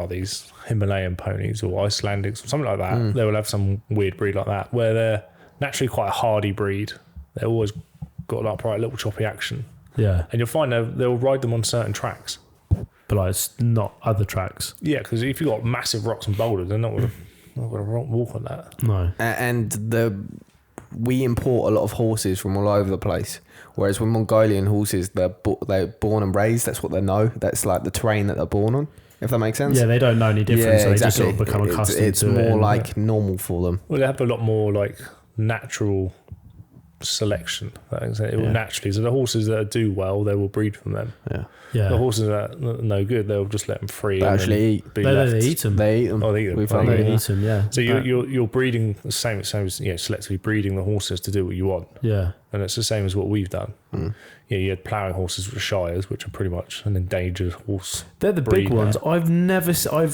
these Himalayan ponies or Icelandics or something like that. They will have some weird breed like that where they're naturally quite a hardy breed. They've always got an upright little choppy action. Yeah, And you'll find they'll ride them on certain tracks. but like it's not other tracks. Yeah, because if you've got massive rocks and boulders, they're not going to walk on that. No. And we import a lot of horses from all over the place. Whereas with Mongolian horses, they're born and raised. That's what they know. That's like the terrain that they're born on. If that makes sense. Yeah, they don't know any difference. Yeah, so exactly. They just sort of become accustomed it's to it. more and- like normal for them. Well, they have a lot more like natural selection. It will naturally. So the horses that do well, they will breed from them. Yeah. yeah. The horses that are no good, they'll just let them free. They and actually then eat. be They left. eat them. They eat them. Oh, they eat them. We Oh, found They that, eat them. Yeah. So you're breeding the same as selectively breeding the horses to do what you want, Yeah. and it's the same as what we've done. Yeah, you had ploughing horses with shires, which are pretty much an endangered horse. They're the breed big ones. now.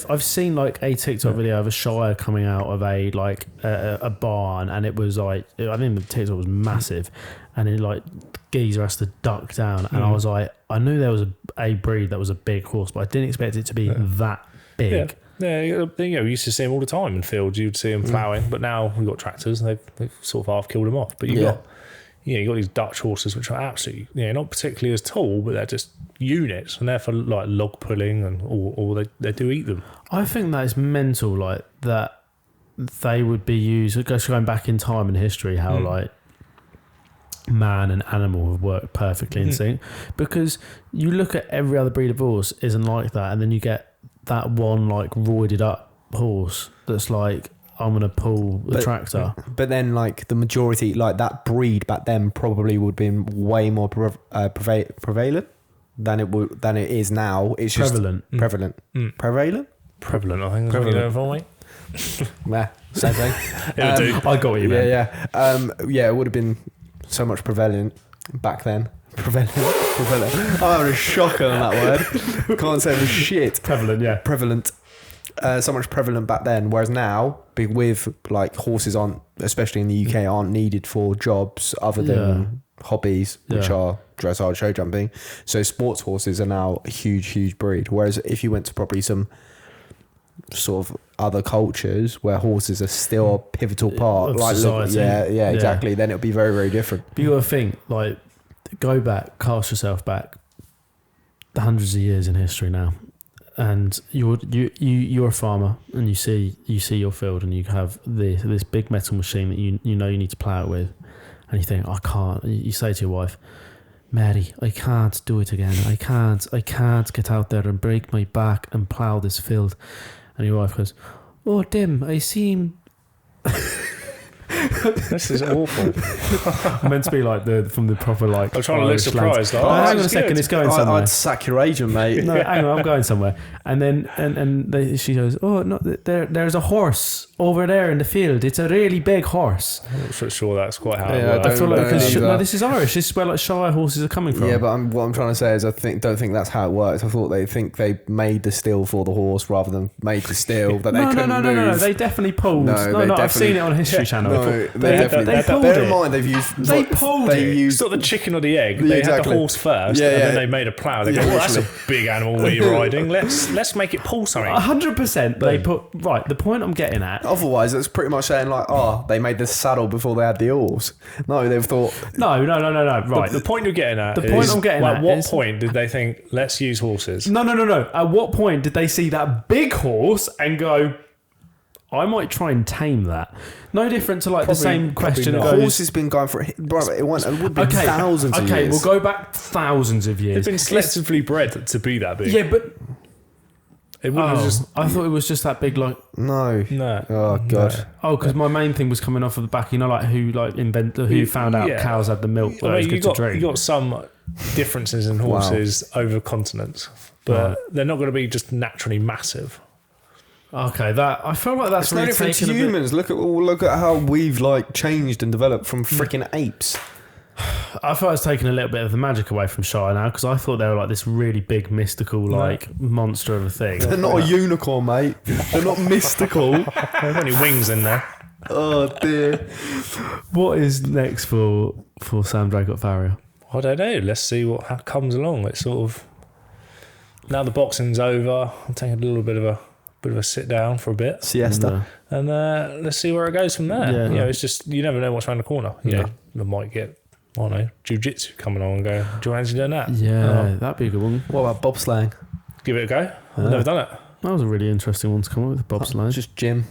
I've seen like a TikTok video of a shire coming out of a barn, and it was like, I think the TikTok was massive, and it like geezer has to duck down, and I was like, I knew there was a breed that was a big horse, but I didn't expect it to be that big. Yeah, we used to see them all the time in fields. You'd see them ploughing, but now we've got tractors, and they've sort of half killed them off. But you got these Dutch horses, which are absolutely, not particularly as tall, but they're just units, and they're for like log pulling, and or they do eat them. I think that is mental, like that they would be used, just going back in time in history, how like man and animal have worked perfectly in sync, because you look at every other breed of horse isn't like that, and then you get that one like roided up horse that's like, I'm going to pull the tractor. But then, like, the majority, like, that breed back then probably would have been way more prevalent than it is now. It's just Prevalent. Prevalent. Prevalent? Prevalent, I think. Is what you're going for, mate. Nah, same thing. I got what you meant. Yeah, it would have been so much prevalent back then. Prevalent. I'm having a shocker on that word. Can't say the shit. Prevalent, yeah. Prevalent. So much prevalent back then, whereas now, with like horses aren't, especially in the UK, aren't needed for jobs other than hobbies, which are dressage, show jumping. So sports horses are now a huge breed. Whereas if you went to probably some sort of other cultures where horses are still a pivotal part, Of like society. yeah, exactly, then it'll be very different. But you got to think, like, go back, cast yourself back the hundreds of years in history now, and you're a farmer, and you see your field, and you have this big metal machine that you need to plough it with, and you think, I can't. You say to your wife, Mary, I can't do it again. I can't get out there and break my back and plough this field. And your wife goes, oh, Dim, I seem... This is awful. I'm meant to be like from the proper like. I'm trying to look Irish lads. surprised. Like, Oh, hang on a this is second, good. it's going somewhere. I'd sack your agent, mate. No, hang on, I'm going somewhere. And then she goes, oh no, there's a horse over there in the field. It's a really big horse. I'm not sure that's quite how it Yeah, works. I feel like don't because either. no, this is Irish. This is where like Shire horses are coming from. Yeah, but what I'm trying to say is don't think that's how it works. I thought they made the still for the horse rather than made the still that they couldn't move. No. They definitely pulled. No, No, they I've seen definitely- it on History Channel. No, they pulled Bear it. in mind, they've used. They pulled it. It's not the chicken or the egg. Yeah, They had the exactly. horse first, Yeah, and yeah. then they made a plough. They go, Yeah, well, that's a literally. big animal we're riding. Let's make it pull something. 100%. They put right. The point I'm getting at. Otherwise, it's pretty much saying like, they made the saddle before they had the horse. No, they've thought. No. Right. The point you're getting at The point is, I'm getting well, at what is- point did they think, let's use horses? No. At what point did they see that big horse and go, I might try and tame that? No different to like the same question. not. That goes, Horse has been going for it, brother. It would have been thousands of Okay, years. we'll go back thousands of years. They've been selectively bred to be that big. Yeah, but It wouldn't have just. I thought it was just that big, like. No. No. Oh god. Oh, because my main thing was coming off of the back. You know, like who found out cows had the milk that was good to drink. You got some differences in horses over continents, but they're not going to be just naturally massive. Okay, I feel like that's It's no really different to taken a bit. humans. Look at how we've like changed and developed from freaking apes. I thought it's taken a little bit of the magic away from Shire now, because I thought they were like this really big mystical monster of a thing. They're not a unicorn, mate. They're not mystical. There's only wings in there. Oh dear. What is next for Sam Dracott Farrier? I don't know. Let's see what comes along. It's sort of now the boxing's over. I'm taking a little bit of a sit down for a bit, Siesta. and let's see where it goes from there. Yeah. You know, it's just you never know what's around the corner. You know, we might get I don't know jiu-jitsu coming on and go. Do you fancy doing that? Yeah, that'd be a good one. What about bobsleighing? Give it a go. I've never done it. That was a really interesting one to come up with, bobsleigh. Just gym.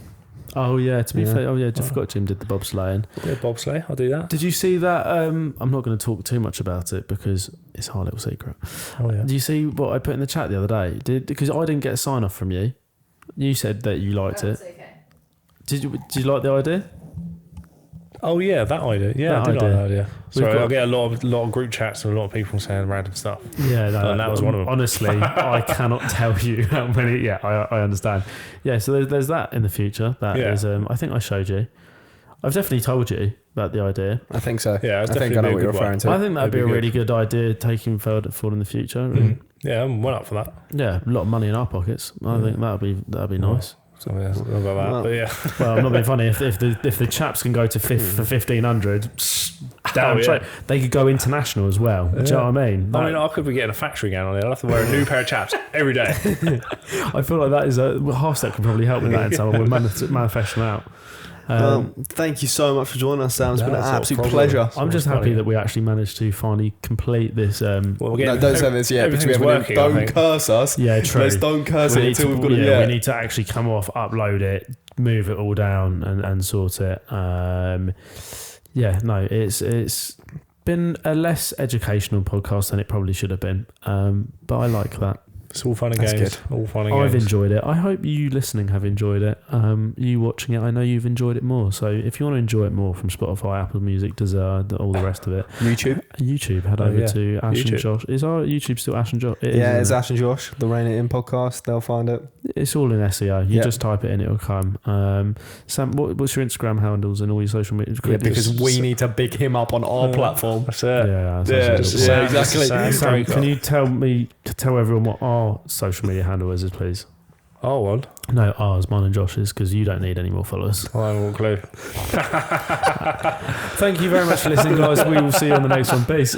Oh yeah, to be fair, I forgot Jim did the bobsleighing. Yeah, bobsleigh. I'll do that. Did you see that? I'm not going to talk too much about it because it's our little secret. Oh yeah. Do you see what I put in the chat the other day? Because I didn't get a sign off from you. You said that you liked it. Okay. Did you like the idea? Oh yeah, that idea. Yeah, That I did like idea. that idea. Sorry, got- I get a lot of group chats and a lot of people saying random stuff. Yeah, And that was one of them. Honestly, I cannot tell you how many. Yeah, I understand. Yeah, so there's that in the future. That is, I think I showed you. I've definitely told you about the idea. I think so. Yeah, it's I think definitely I know be what a you're good referring one. to. I think that'd be a It'd be really good idea taking forward in the future. Really. Yeah, I'm well up for that. Yeah, a lot of money in our pockets. I think that'd be nice. So yeah, I don't know about that, Well, but yeah. Well, I'm not being funny. If the chaps can go to for 1,500, damn yeah. straight, they could go international as well. Do you know what I mean? I mean, I could be getting a factory gown on there. I'll have to wear a new pair of chaps every day. I feel like that is half step can probably help with that in some. We'll manifest them out. Thank you so much for joining us, Sam. It's been an That's not a absolute problem. pleasure. I'm just funny. happy that we actually managed to finally complete this. Well, we're No, getting- don't say this yet because we everything's haven't. working, I Don't think. curse us. Yeah, true. Let's don't curse it until we've got it. we Yeah. need to actually come off, upload it, move it all down, and sort it. It's been a less educational podcast than it probably should have been. But I like that. It's all fun and That's games. All fun and I've games. enjoyed it. I hope you listening have enjoyed it. You watching it, I know you've enjoyed it more. So if you want to enjoy it more from Spotify, Apple Music, Deezer, all the rest of it, YouTube. head over to Ash and YouTube. Josh. Is our YouTube still Ash and Josh? It is, Yeah, isn't it's it? Ash and Josh, the Rein It In podcast. They'll find it. It's all in SEO. You Yeah. just type it in, it'll come. Sam, what's your Instagram handles and all your social media? Yeah, because we need to big him up on our platform. That's it. Yeah, Yeah, exactly. Sam, can you tell everyone what our social media handle is, please? Oh, one. No, ours, mine and Josh's, because you don't need any more followers. I haven't got a clue. Thank you very much for listening, guys. We will see you on the next one. Peace.